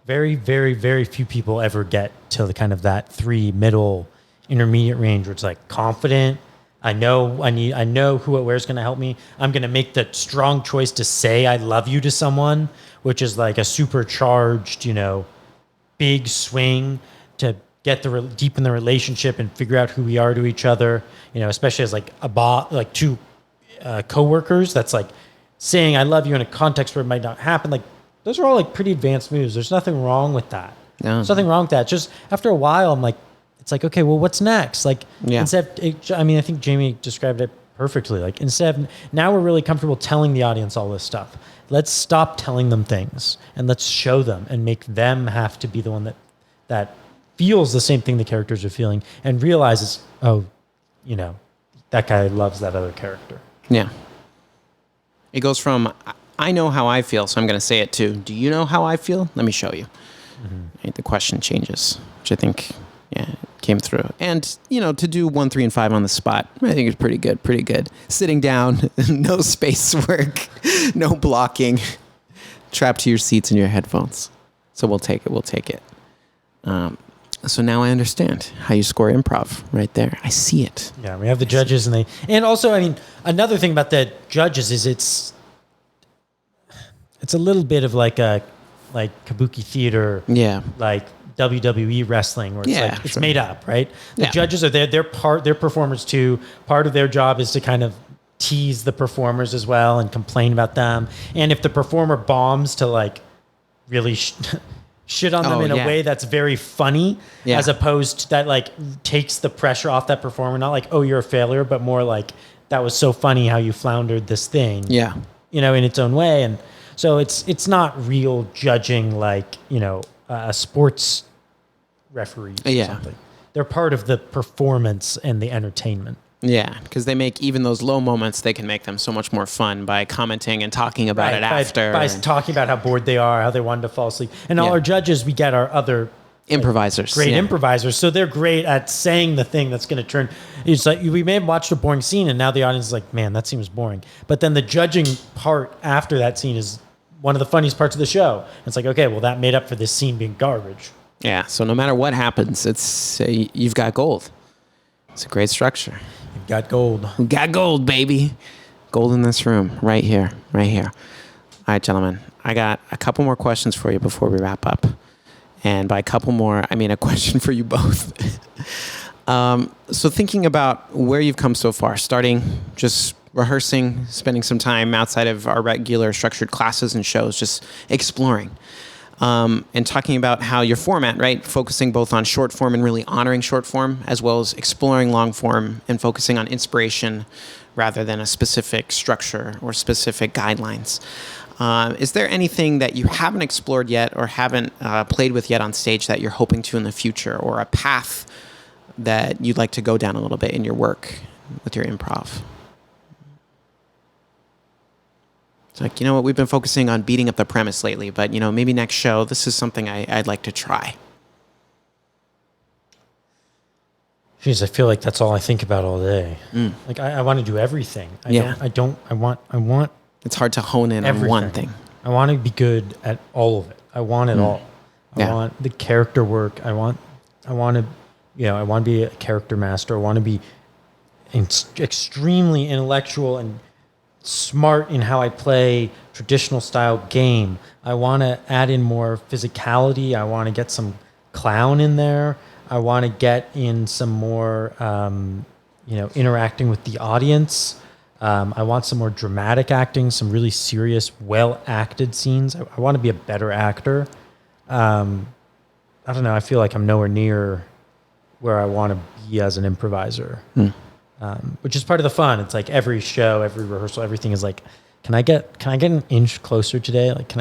very, very, very few people ever get to the kind of that 3 middle intermediate range where it's like confident. I know who where's going to help me. I'm going to make the strong choice to say I love you to someone, which is like a supercharged, big swing to get deepen the relationship and figure out who we are to each other. Especially as like two coworkers. That's like saying I love you in a context where it might not happen. Like those are all like pretty advanced moves. There's nothing wrong with that. No. There's nothing wrong with that. Just after a while, I'm like, it's like, okay, well, what's next? Like, instead of, I think Jaymie described it perfectly. Like, instead of, now we're really comfortable telling the audience all this stuff. Let's stop telling them things and let's show them and make them have to be the one that feels the same thing the characters are feeling and realizes, that guy loves that other character. Yeah. It goes from, I know how I feel, so I'm going to say it too. Do you know how I feel? Let me show you. Mm-hmm. Right, the question changes, which I think, came through. And, to do 1, 3, and 5 on the spot, I think it's pretty good. Sitting down, no space work, no blocking, trapped to your seats and your headphones. So we'll take it. So now I understand how you score improv right there. I see it. Yeah, we have the judges and also, another thing about the judges is it's a little bit of like kabuki theater. Yeah. Like WWE wrestling where it's made up, right? The judges are there. They're performers too. Part of their job is to kind of tease the performers as well and complain about them. And if the performer bombs, to like really shit on them in a way that's very funny, as opposed to that like takes the pressure off that performer. Not like, oh, you're a failure, but more like, that was so funny how you floundered this thing. Yeah. In its own way. And so it's not real judging like, a sports referee or something. They're part of the performance and the entertainment. Yeah, because they make even those low moments, they can make them so much more fun by commenting and talking about it after. By talking about how bored they are, how they wanted to fall asleep. And all our judges, we get our other improvisers. Great improvisers. So they're great at saying the thing that's going to turn. It's like we may have watched a boring scene and now the audience is like, man, that seems boring. But then the judging part after that scene is one of the funniest parts of the show. It's like, okay, well, that made up for this scene being garbage. Yeah, so no matter what happens, it's you've got gold. It's a great structure. You've got gold. We got gold, baby. Gold in this room, right here. All right, gentlemen, I got a couple more questions for you before we wrap up. And by a couple more, I mean a question for you both. So thinking about where you've come so far, starting just rehearsing, spending some time outside of our regular structured classes and shows, just exploring. And talking about how your format, right, focusing both on short form and really honoring short form, as well as exploring long form and focusing on inspiration rather than a specific structure or specific guidelines. Is there anything that you haven't explored yet or haven't played with yet on stage that you're hoping to in the future, or a path that you'd like to go down a little bit in your work with your improv? It's like, you know what, we've been focusing on beating up the premise lately, but, maybe next show, this is something I'd like to try. Jeez, I feel like that's all I think about all day. Like, I want to do everything. I want It's hard to hone in everything. on one thing. I want to be good at all of it. I want it all. I want the character work. I want to be a character master. I want to be extremely intellectual and smart in how I play traditional style game. I want to add in more physicality. I want to get some clown in there. I want to get in some more, interacting with the audience. I want some more dramatic acting, some really serious, well-acted scenes. I want to be a better actor. I don't know. I feel like I'm nowhere near where I want to be as an improviser, which is part of the fun. It's like every show, every rehearsal, everything is like, can I get an inch closer today? Like, can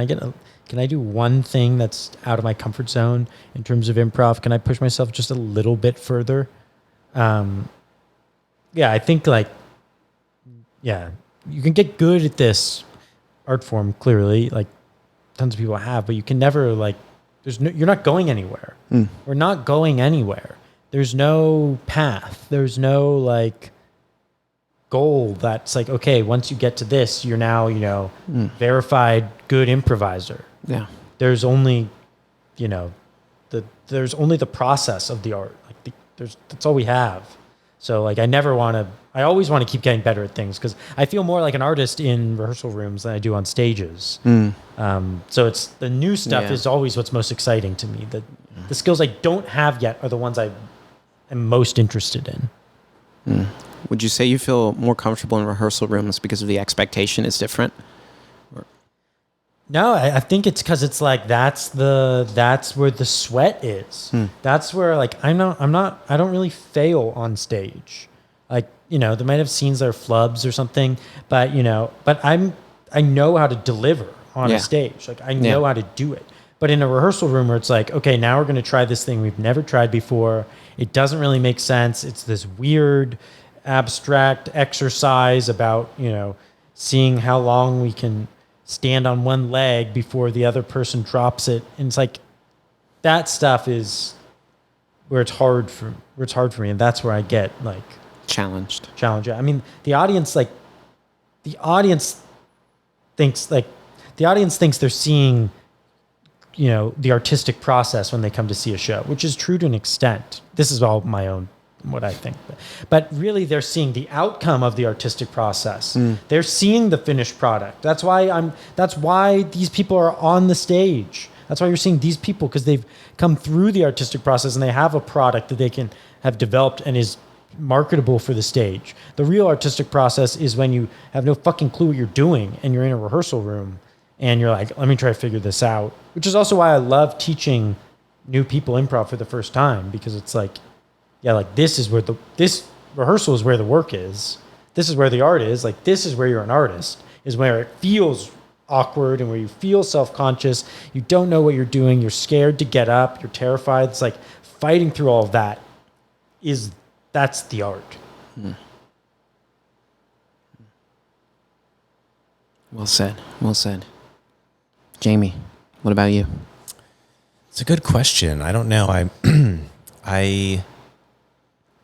I do one thing that's out of my comfort zone in terms of improv? Can I push myself just a little bit further? I think you can get good at this art form, clearly, like tons of people have, but you can never you're not going anywhere. We're not going anywhere. There's no path. There's no like goal that's like, okay, once you get to this, you're now, verified good improviser. Yeah. There's only, there's only the process of the art. Like that's all we have. So like, I always want to keep getting better at things because I feel more like an artist in rehearsal rooms than I do on stages. So it's the new stuff is always what's most exciting to me. The skills I don't have yet are the ones I am most interested in. Would you say you feel more comfortable in rehearsal rooms because of the expectation is different? No, I think it's because it's like that's where the sweat is. That's where like I don't really fail on stage. Like, they might have scenes that are flubs or something, but I know how to deliver on a stage. Like I know how to do it. But in a rehearsal room where it's like, okay, now we're going to try this thing we've never tried before. It doesn't really make sense. It's this weird abstract exercise about, seeing how long we can stand on one leg before the other person drops it. And it's like that stuff is where it's hard for me. And that's where I get like challenged. I mean, the audience thinks they're seeing, the artistic process when they come to see a show, which is true to an extent. This is all my own, what I think. But really they're seeing the outcome of the artistic process. They're seeing the finished product. That's why these people are on the stage. That's why you're seeing these people, because they've come through the artistic process and they have a product that they can have developed and is marketable for the stage. The real artistic process is when you have no fucking clue what you're doing and you're in a rehearsal room and you're like, let me try to figure this out. Which is also why I love teaching new people improv for the first time, because it's like, this rehearsal is where the work is. This is where the art is. Like, this is where you're an artist, is where it feels awkward and where you feel self-conscious. You don't know what you're doing. You're scared to get up. You're terrified. It's like fighting through all of that that's the art. Well said. Jaymie, what about you? It's a good question. I don't know. I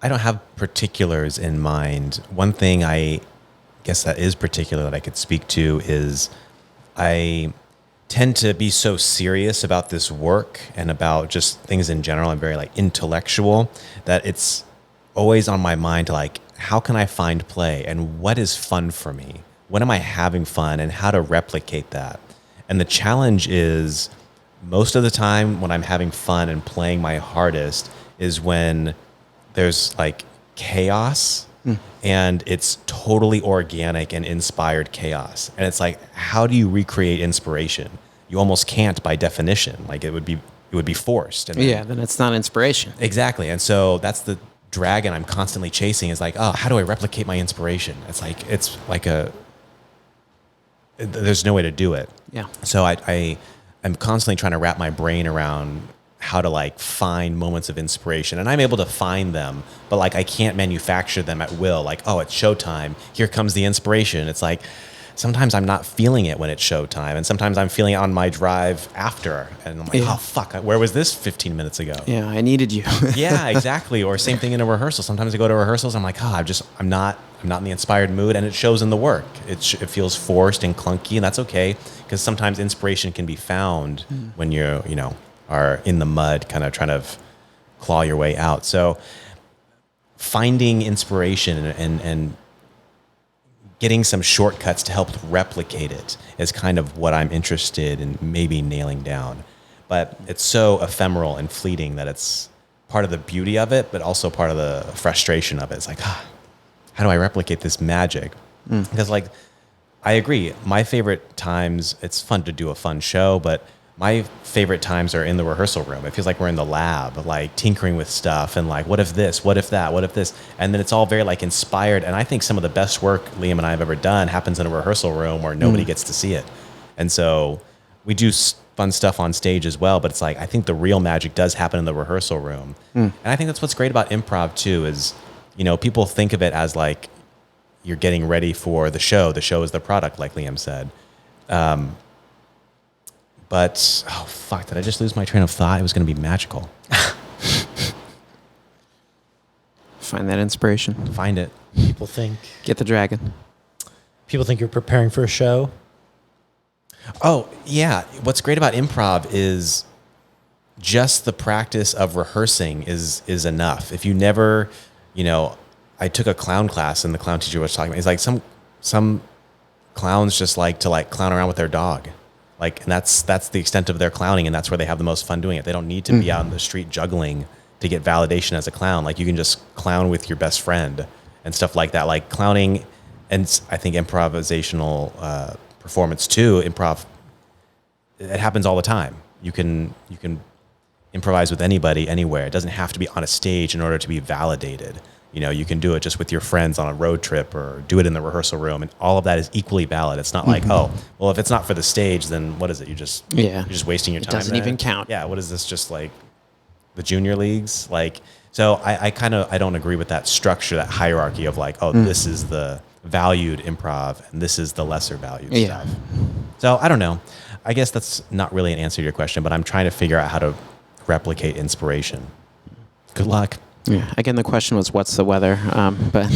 don't have particulars in mind. One thing I guess that is particular that I could speak to is I tend to be so serious about this work and about just things in general. I'm very like intellectual that it's always on my mind to like, how can I find play and what is fun for me? When am I having fun and how to replicate that? And the challenge is most of the time when I'm having fun and playing my hardest is when there's like chaos and it's totally organic and inspired chaos. And it's like, how do you recreate inspiration? You almost can't by definition. Like it would be forced. And then it's not inspiration. Exactly. And so that's the dragon I'm constantly chasing is like, oh, how do I replicate my inspiration? It's like there's no way to do it. Yeah. So I'm constantly trying to wrap my brain around how to like find moments of inspiration, and I'm able to find them, but like I can't manufacture them at will. Like, oh, it's showtime. Here comes the inspiration. It's like sometimes I'm not feeling it when it's showtime, and sometimes I'm feeling it on my drive after, and I'm like, oh fuck, where was this 15 minutes ago? Yeah, I needed you. Yeah, exactly. Or same thing in a rehearsal. Sometimes I go to rehearsals, I'm like, oh, I'm not in the inspired mood, and it shows in the work. It feels forced and clunky, and that's okay, because sometimes inspiration can be found when you are in the mud, kind of trying to claw your way out. So finding inspiration and getting some shortcuts to help replicate it is kind of what I'm interested in maybe nailing down. But it's so ephemeral and fleeting that it's part of the beauty of it, but also part of the frustration of it. It's like, how do I replicate this magic? Because like, I agree. My favorite times, it's fun to do a fun show, but my favorite times are in the rehearsal room. It feels like we're in the lab, like tinkering with stuff and like, what if this, what if that, what if this? And then it's all very like inspired. And I think some of the best work Liam and I have ever done happens in a rehearsal room where nobody gets to see it. And so we do fun stuff on stage as well, but it's like, I think the real magic does happen in the rehearsal room. And I think that's what's great about improv too, is, people think of it as like, you're getting ready for the show. The show is the product, like Liam said. But, oh, fuck, did I just lose my train of thought? It was going to be magical. Find that inspiration. Find it. People think Get the dragon. you're preparing for a show. Oh, yeah. What's great about improv is just the practice of rehearsing is enough. If you never, I took a clown class and the clown teacher was talking about, it's like some clowns just like to clown around with their dog. And that's the extent of their clowning, and that's where they have the most fun doing it. They don't need to be out in the street juggling to get validation as a clown. You can just clown with your best friend and stuff like that. Clowning, and I think improvisational performance too. Improv, it happens all the time. You can improvise with anybody, anywhere. It doesn't have to be on a stage in order to be validated. You can do it just with your friends on a road trip or do it in the rehearsal room, and all of that is equally valid. It's not if it's not for the stage, then what is it? You're just wasting your time. It doesn't even count. Yeah, what is this? Just the junior leagues? So I don't agree with that structure, that hierarchy of this is the valued improv and this is the lesser valued stuff. So I don't know. I guess that's not really an answer to your question, but I'm trying to figure out how to replicate inspiration. Good luck. Yeah. Again, the question was, what's the weather? But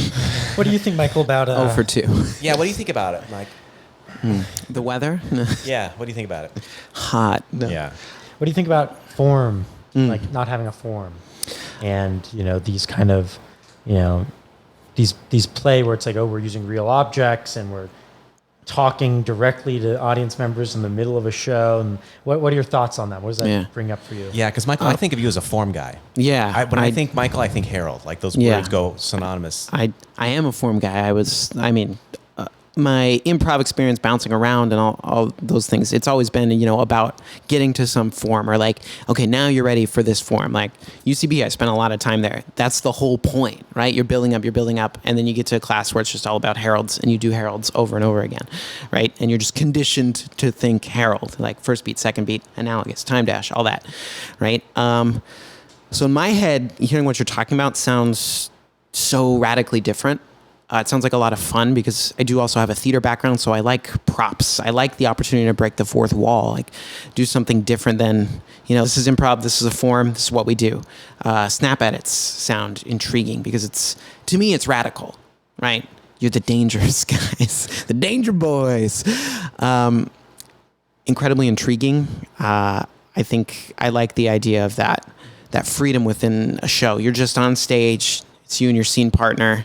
What do you think, Michael, about 0 for 2. Yeah, what do you think about it, Mike? The weather? Yeah, what do you think about it? Hot. No. Yeah. What do you think about form, not having a form, and these kind of, these play where it's we're using real objects and we're talking directly to audience members in the middle of a show. And what are your thoughts on that? What does that bring up for you? Yeah, because Michael, I think of you as a form guy. Yeah. When I think Michael, I think Harold. Those words go synonymous. I am a form guy. My improv experience bouncing around and all those things, it's always been, about getting to some form or okay, now you're ready for this form. UCB, I spent a lot of time there. That's the whole point, right? You're building up, and then you get to a class where it's just all about Heralds, and you do Heralds over and over again, right? And you're just conditioned to think Herald, first beat, second beat, analogous, time dash, all that, right? So in my head, hearing what you're talking about sounds so radically different. It sounds like a lot of fun because I do also have a theater background, so I like props. I like the opportunity to break the fourth wall, do something different than, this is improv, this is a form, this is what we do. Snap edits sound intriguing because to me, it's radical, right? You're the dangerous guys, the danger boys. Incredibly intriguing. I think I like the idea of that freedom within a show. You're just on stage, it's you and your scene partner.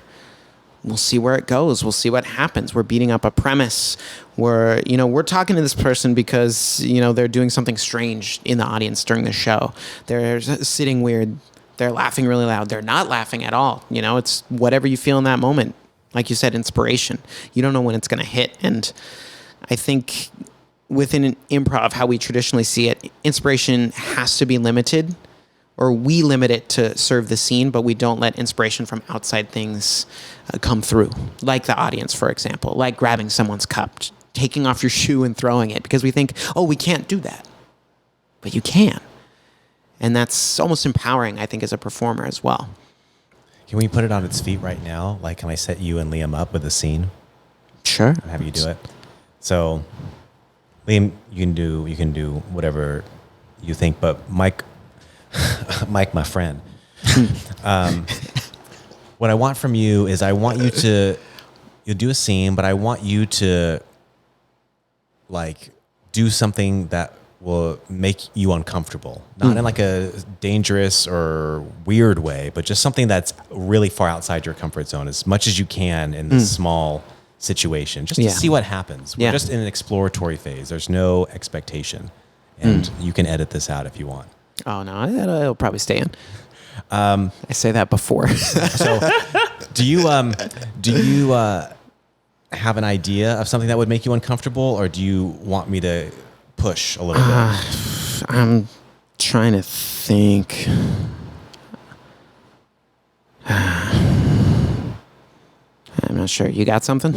We'll see where it goes. We'll see what happens. We're beating up a premise. We're talking to this person because, they're doing something strange in the audience during the show. They're sitting weird. They're laughing really loud. They're not laughing at all. It's whatever you feel in that moment. Like you said, inspiration. You don't know when it's going to hit. And I think within an improv, how we traditionally see it, inspiration has to be limited, or we limit it to serve the scene, but we don't let inspiration from outside things come through, like the audience, for example, like grabbing someone's cup, taking off your shoe and throwing it, because we think, we can't do that. But you can. And that's almost empowering, I think, as a performer as well. Can we put it on its feet right now? Can I set you and Liam up with a scene? Sure. And have you do it? So, Liam, you can do whatever you think, but Mike, my friend, what I want from you is you'll do a scene, but I want you to do something that will make you uncomfortable, not in a dangerous or weird way, but just something that's really far outside your comfort zone as much as you can in this small situation, just to see what happens. We're just in an exploratory phase. There's no expectation, and you can edit this out if you want. Oh, no, it'll probably stay in. I say that before. So do you have an idea of something that would make you uncomfortable, or do you want me to push a little bit? I'm trying to think. I'm not sure. You got something?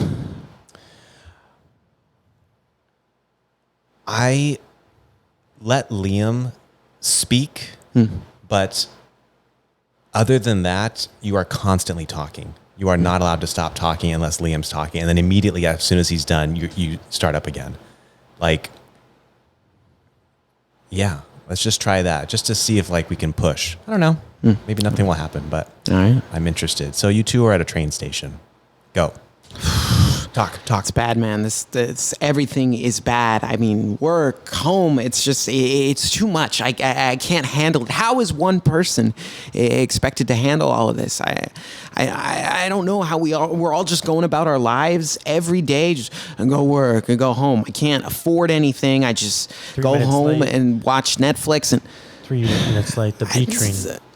I let Liam speak, but other than that, you are constantly talking. You are not allowed to stop talking unless Liam's talking. And then immediately, as soon as he's done, you start up again. Yeah, let's just try that, just to see if like we can push. I don't know. Maybe nothing will happen, but All right. I'm interested. So you two are at a train station. Go. Talk. It's bad, man. This everything is bad. I mean, work, home. It's too much. I can't handle it. How is one person expected to handle all of this? I don't know how we're all just going about our lives every day, just and go work and go home. I can't afford anything. I just 3 go minutes home late. and watch Netflix 3 minutes late, the B train.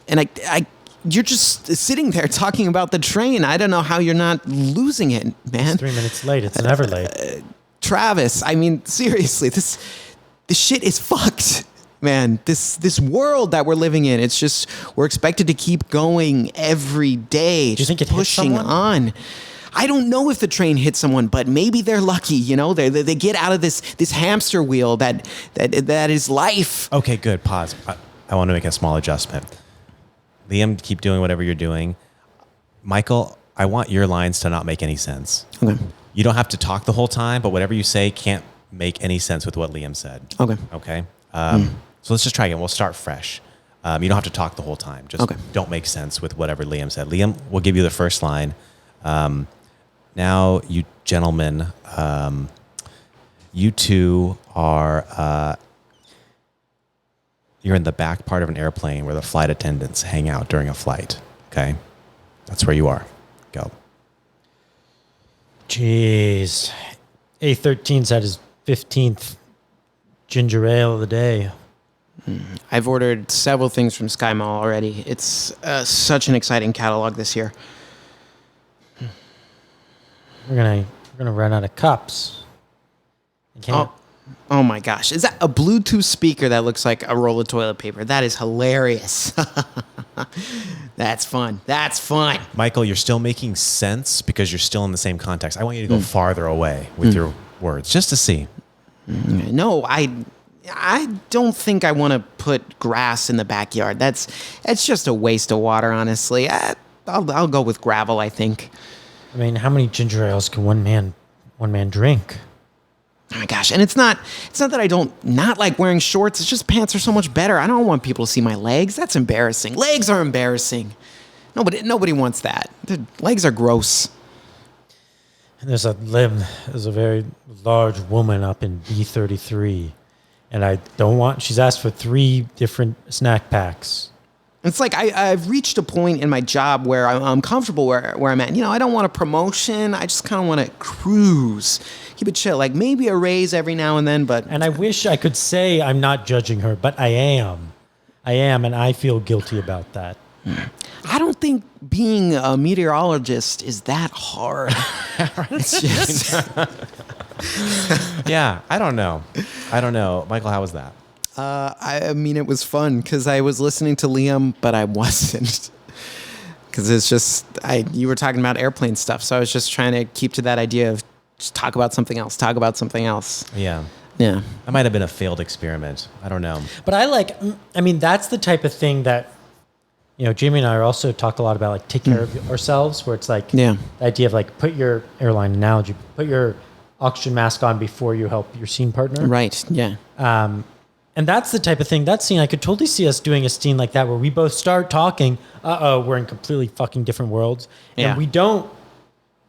and you're just sitting there talking about the train. I don't know how you're not losing it, man. It's 3 minutes late. It's never late. Travis, I mean, seriously, this shit is fucked, man. This world that we're living in, it's just, we're expected to keep going every day. Do you think it hit pushing someone? on? I don't know if the train hit someone, but maybe they're lucky. You know, they get out of this hamster wheel that is life. Okay, good. Pause. I want to make a small adjustment. Liam, keep doing whatever you're doing. Michael, I want your lines to not make any sense. Okay. You don't have to talk the whole time, but whatever you say can't make any sense with what Liam said. Okay. Okay? So let's just try again. We'll start fresh. You don't have to talk the whole time. Just don't make sense with whatever Liam said. Liam, we'll give you the first line. Now, you gentlemen, you two are... you're in the back part of an airplane where the flight attendants hang out during a flight. Okay? That's where you are. Go. Jeez. A13's had his 15th ginger ale of the day. I've ordered several things from Sky Mall already. It's such an exciting catalog this year. We're gonna run out of cups. I can't. Oh my gosh. Is that a Bluetooth speaker that looks like a roll of toilet paper? That is hilarious. That's fun. Michael, you're still making sense because you're still in the same context. I want you to go farther away with your words just to see. No, I don't think I want to put grass in the backyard. It's just a waste of water, honestly. I'll go with gravel, I think. I mean, how many ginger ales can one man drink? Oh my gosh. And it's not that I don't not like wearing shorts. It's just pants are so much better. I don't want people to see my legs. That's embarrassing. Legs are embarrassing. Nobody wants that. The legs are gross. And there's a very large woman up in B33. And I don't want, she's asked for 3 different snack packs. It's like I've reached a point in my job where I'm comfortable where I'm at. You know, I don't want a promotion. I just kind of want to cruise. Keep it chill. Like maybe a raise every now and then, but... And I wish I could say I'm not judging her, but I am. And I feel guilty about that. I don't think being a meteorologist is that hard. It's just... Yeah, I don't know. Michael, how was that? I mean, it was fun because I was listening to Liam, but I wasn't. Because it's just, you were talking about airplane stuff, so I was just trying to keep to that idea of just talk about something else. Yeah. Yeah. That might have been a failed experiment. I don't know. But that's the type of thing that, Jaymie and I also talk a lot about, like, take care of ourselves, where it's like, the idea of, like, put your airline analogy, put your oxygen mask on before you help your scene partner. Right, yeah. And that's the type of thing, that scene, I could totally see us doing a scene like that where we both start talking, we're in completely fucking different worlds. And we don't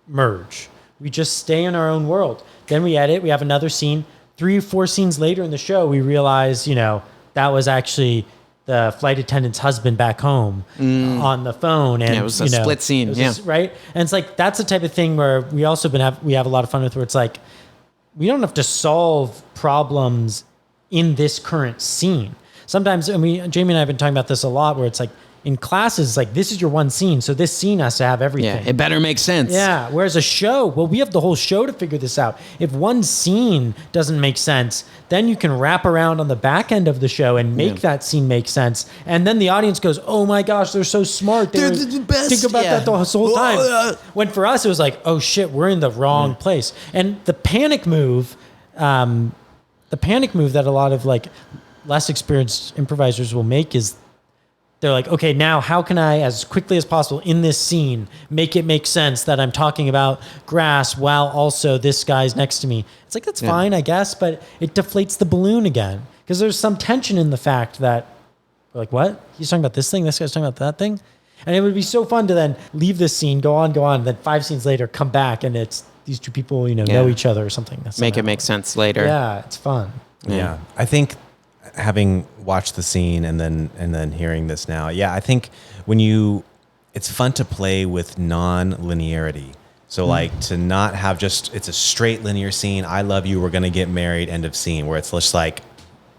merge. We just stay in our own world. Then we edit, we have another scene. 3 or 4 scenes later in the show, we realize, that was actually the flight attendant's husband back home on the phone. And it was a split scene, right? And it's like, that's the type of thing where we also we have a lot of fun with, where it's like, we don't have to solve problems in this current scene. Sometimes, Jaymie and I have been talking about this a lot, where it's like in classes, like this is your one scene, so this scene has to have everything. Yeah, it better make sense. Yeah, whereas a show, well, we have the whole show to figure this out. If one scene doesn't make sense, then you can wrap around on the back end of the show and make that scene make sense. And then the audience goes, oh my gosh, they're so smart. They're the best. Think about that the whole time. When for us, it was like, oh shit, we're in the wrong place. And the panic move that a lot of like less experienced improvisers will make is they're like, okay, now how can I, as quickly as possible in this scene, make it make sense that I'm talking about grass while also this guy's next to me? It's like, that's fine, I guess, but it deflates the balloon again. Because there's some tension in the fact that we're like, what? He's talking about this thing. This guy's talking about that thing. And it would be so fun to then leave this scene, go on, then 5 scenes later, come back, and it's these two people, know each other or something. That's Make it make sense later. Yeah, it's fun. Yeah. I think having watched the scene and then hearing this now, I think it's fun to play with non-linearity. So like to not have it's a straight linear scene. I love you. We're going to get married. End of scene. Where it's just like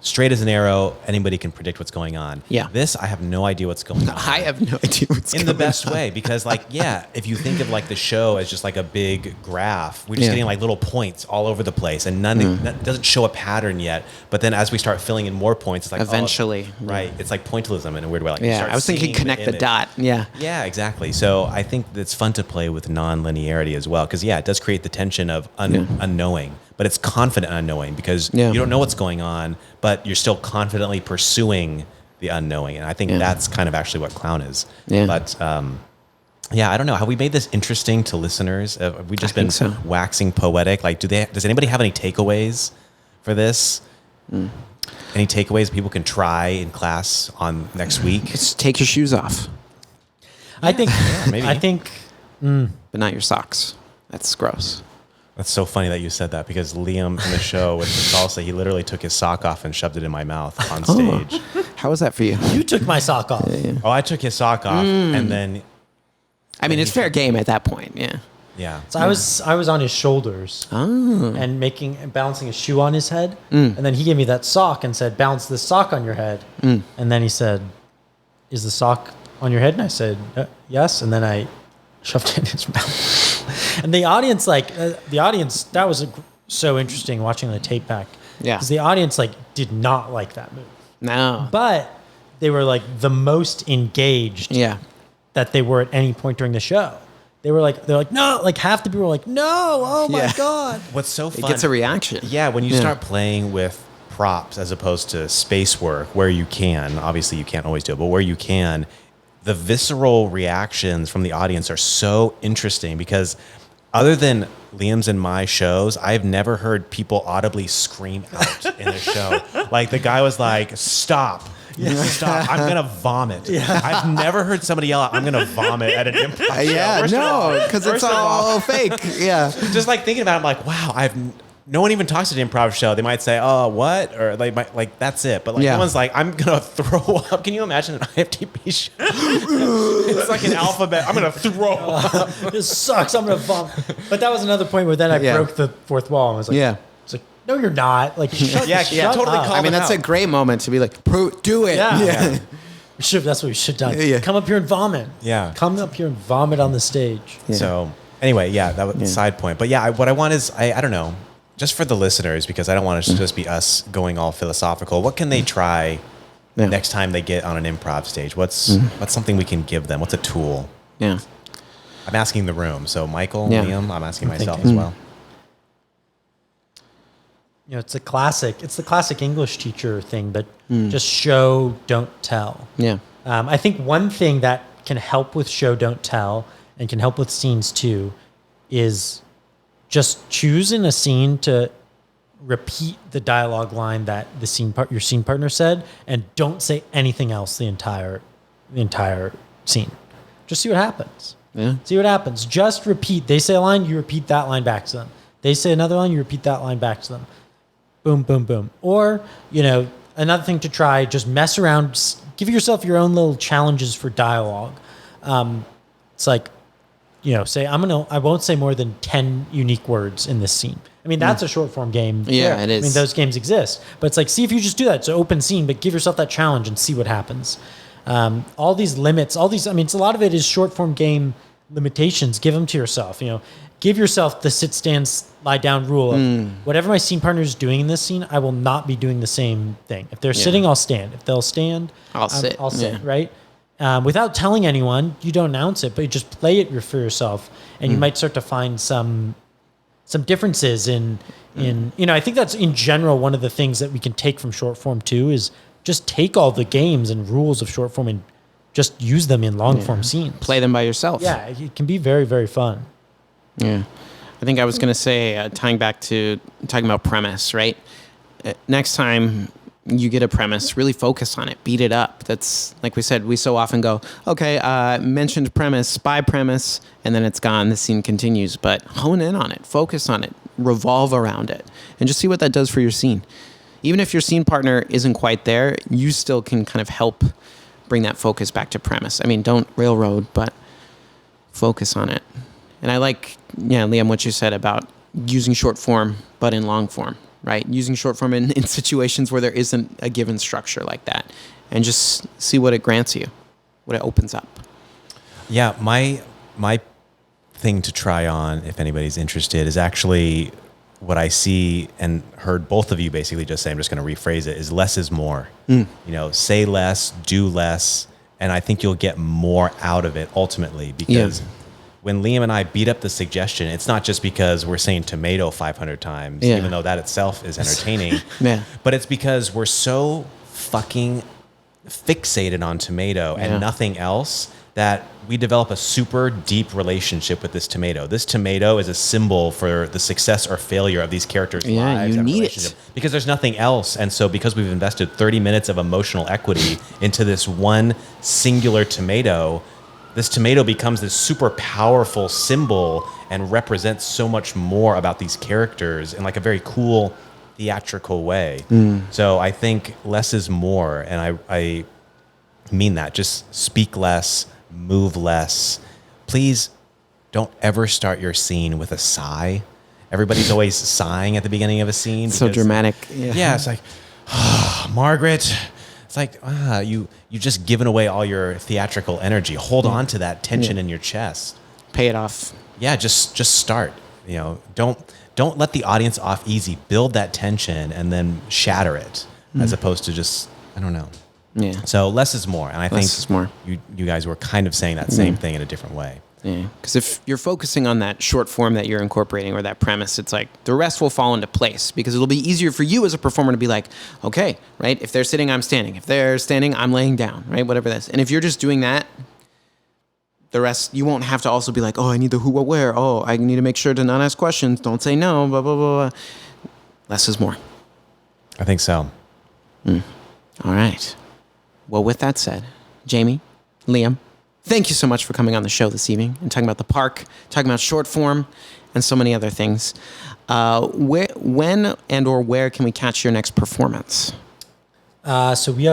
straight as an arrow. Anybody can predict what's going on. Yeah. This, I have no idea what's going on. I have no idea what's going on. In the best way, because if you think of like the show as just like a big graph, we're just getting like little points all over the place, and that doesn't show a pattern yet. But then as we start filling in more points, it's like eventually, right? It's like pointillism in a weird way. Like I was thinking connect the dot. Yeah, exactly. So I think it's fun to play with non-linearity as well, because it does create the tension of unknowing. But it's confident unknowing because you don't know what's going on, but you're still confidently pursuing the unknowing. And I think that's kind of actually what Clown is. Yeah. But I don't know. Have we made this interesting to listeners? Have we just been waxing poetic? Like, does anybody have any takeaways for this? Any takeaways people can try in class on next week? Just take your shoes off. I think, maybe. But not your socks. That's gross. That's so funny that you said that, because Liam in the show with the salsa, he literally took his sock off and shoved it in my mouth on stage. How was that for you? You took my sock off. Oh, I took his sock off, and then... I mean, it's fair game at that point, Yeah. So I was on his shoulders and balancing a shoe on his head. And then he gave me that sock and said, balance this sock on your head. And then he said, is the sock on your head? And I said, yes. And then I shoved it in his mouth. And the audience, that was so interesting watching the tape back. Yeah. Because the audience, did not like that move. No. But they were, the most engaged that they were at any point during the show. They're like, no, half the people were like, no, oh my God. What's so fun. It gets a reaction. Yeah, when you start playing with props as opposed to space work, where you can, obviously you can't always do it, but where you can, the visceral reactions from the audience are so interesting, because other than Liam's and my shows, I've never heard people audibly scream out in a show. Like the guy was like, stop. Stop! I'm gonna vomit. I've never heard somebody yell out, "I'm gonna vomit" at an improv show. Because it's all fake. Yeah, just thinking about it, I'm like, wow, no one even talks at an improv show. They might say, "Oh, what?" or that's it. But no one's like, "I'm gonna throw up." Can you imagine an IFTP show? It's like an alphabet. I'm gonna throw up. This sucks. I'm gonna vomit. But that was another point where then I broke the fourth wall and was like, no, you're not. Shut totally up. I mean, that's a great moment to be like, do it. Yeah. That's what we should have done. Yeah. Come up here and vomit. Yeah. Come up here and vomit on the stage. Yeah. So anyway, that was a side point. But what I want is, I don't know, just for the listeners, because I don't want it to just be us going all philosophical. What can they try next time they get on an improv stage? What's something we can give them? What's a tool? Yeah. I'm asking the room. So Michael, Liam, I'm asking myself as well. It's the classic English teacher thing, but just show, don't tell. Yeah. I think one thing that can help with show, don't tell, and can help with scenes too, is just choose in a scene to repeat the dialogue line that your scene partner said, and don't say anything else the entire scene. Just see what happens. Yeah. See what happens. Just repeat. They say a line, you repeat that line back to them. They say another line, you repeat that line back to them. Boom, boom, boom. Or, another thing to try, just mess around. Give yourself your own little challenges for dialogue. It's like, say, I won't say more than 10 unique words in this scene. I mean, that's a short form game. Yeah, it is. I mean, those games exist. But it's like, see if you just do that. It's an open scene, but give yourself that challenge and see what happens. All these limits, it's a lot of it is short form game limitations. Give them to yourself, Give yourself the sit, stand, lie down rule of whatever my scene partner is doing in this scene, I will not be doing the same thing. If they're sitting, I'll stand. If they'll stand, I'll sit. I'll sit, right? Without telling anyone, you don't announce it, but you just play it for yourself, and you might start to find some differences in I think that's in general one of the things that we can take from short form too, is just take all the games and rules of short form and just use them in long form scenes. Play them by yourself. Yeah, it can be very, very fun. Yeah. I think I was going to say, tying back to talking about premise, right? Next time you get a premise, really focus on it, beat it up. That's like we said, we so often go, okay, mentioned premise, by premise, and then it's gone. The scene continues, but hone in on it, focus on it, revolve around it, and just see what that does for your scene. Even if your scene partner isn't quite there, you still can kind of help bring that focus back to premise. I mean, don't railroad, but focus on it. And I like, Liam, what you said about using short form, but in long form, right? Using short form in situations where there isn't a given structure like that, and just see what it grants you, what it opens up. Yeah, my thing to try on, if anybody's interested, is actually what I see and heard both of you basically just say, I'm just going to rephrase it, is less is more. Say less, do less, and I think you'll get more out of it ultimately, because when Liam and I beat up the suggestion, it's not just because we're saying tomato 500 times, even though that itself is entertaining, but it's because we're so fucking fixated on tomato and nothing else that we develop a super deep relationship with this tomato. This tomato is a symbol for the success or failure of these characters' lives and relationship. Because there's nothing else. And so because we've invested 30 minutes of emotional equity into this one singular tomato, this tomato becomes this super powerful symbol and represents so much more about these characters in like a very cool theatrical way. So I think less is more. And I mean that. Just speak less, move less. Please don't ever start your scene with a sigh. Everybody's always sighing at the beginning of a scene. So dramatic. Yeah, it's like, Margaret. It's like, you just given away all your theatrical energy. Hold on to that tension in your chest. Pay it off. Yeah, just start. Don't let the audience off easy. Build that tension and then shatter it, as opposed to just, I don't know. Yeah. So less is more, and I think Less is more. You guys were kind of saying that same thing in a different way. Yeah, because if you're focusing on that short form that you're incorporating or that premise, it's like the rest will fall into place, because it'll be easier for you as a performer to be like, okay, right? If they're sitting, I'm standing. If they're standing, I'm laying down, right? Whatever that is. And if you're just doing that, the rest, you won't have to also be like, oh, I need the who, what, where. Oh, I need to make sure to not ask questions. Don't say no, blah, blah, blah, blah. Less is more. I think so. All right. Well, with that said, Jaymie, Liam, thank you so much for coming on the show this evening and talking about the park, talking about short form, and so many other things. When and or where can we catch your next performance? So we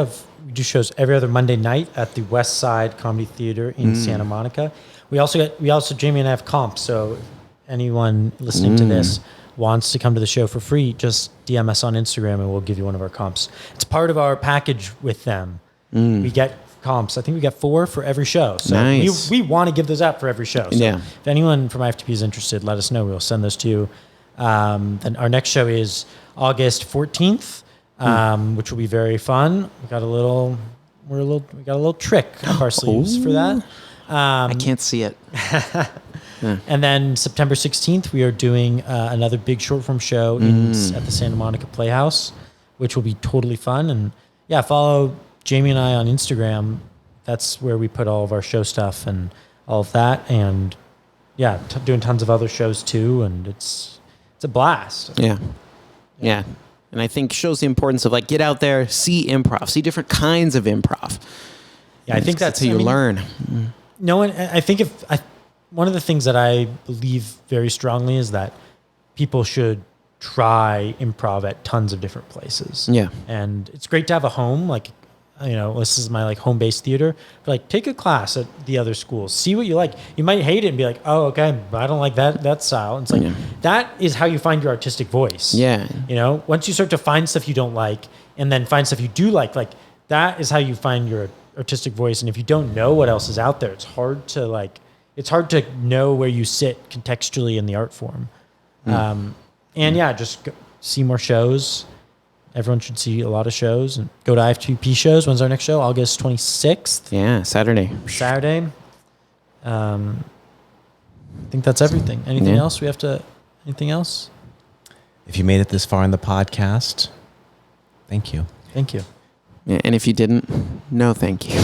do shows every other Monday night at the West Side Comedy Theater in Santa Monica. We also Jaymie and I have comps. So if anyone listening to this wants to come to the show for free, just DM us on Instagram and we'll give you one of our comps. It's part of our package with them. We get comps. I think we get 4 for every show. So nice. we want to give those out for every show. So Yeah. if anyone from IFTP is interested, let us know. We'll send those to you. Then our next show is August 14th, which will be very fun. We got a little trick up our sleeves for that. I can't see it. And then September 16th, we are doing another big short form show at the Santa Monica Playhouse, which will be totally fun. And yeah, follow Jaymie and I on Instagram. That's where we put all of our show stuff and all of that. And yeah, doing tons of other shows too. And it's a blast. Yeah. And I think shows the importance of like, get out there, see improv, see different kinds of improv. Yeah, I think that's how you learn. No one, I think one of the things that I believe very strongly is that people should try improv at tons of different places. Yeah. And it's great to have a home, like, this is my like home-based theater, but like take a class at the other schools, see what you like. You might hate it and be like, oh, okay, but I don't like that style. And it's like, that is how you find your artistic voice. Yeah. Once you start to find stuff you don't like and then find stuff you do like that is how you find your artistic voice. And if you don't know what else is out there, it's hard to know where you sit contextually in the art form. Just see more shows. Everyone should see a lot of shows and go to IFTP shows. When's our next show? August 26th. Yeah, Saturday. I think that's everything. Anything else? Anything else? If you made it this far in the podcast, thank you. Thank you. Yeah, and if you didn't, no thank you.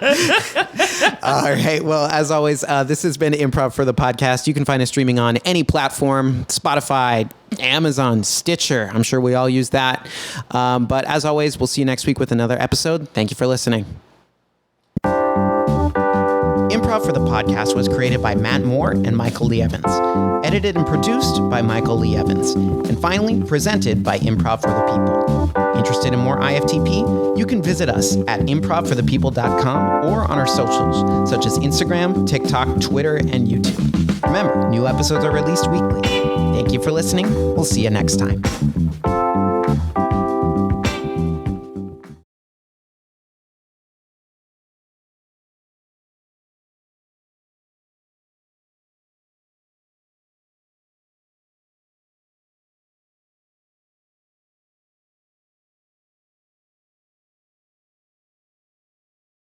All right. Well, as always, this has been Improv for the Podcast. You can find us streaming on any platform, Spotify, Amazon, Stitcher. I'm sure we all use that. But as always, we'll see you next week with another episode. Thank you for listening. Improv for the Podcast was created by Matt Moore and Michael Lee Evans. Edited and produced by Michael Lee Evans. And finally, presented by Improv for the People. Interested in more IFTP? You can visit us at improvforthepeople.com or on our socials, such as Instagram, TikTok, Twitter, and YouTube. Remember, new episodes are released weekly. Thank you for listening. We'll see you next time.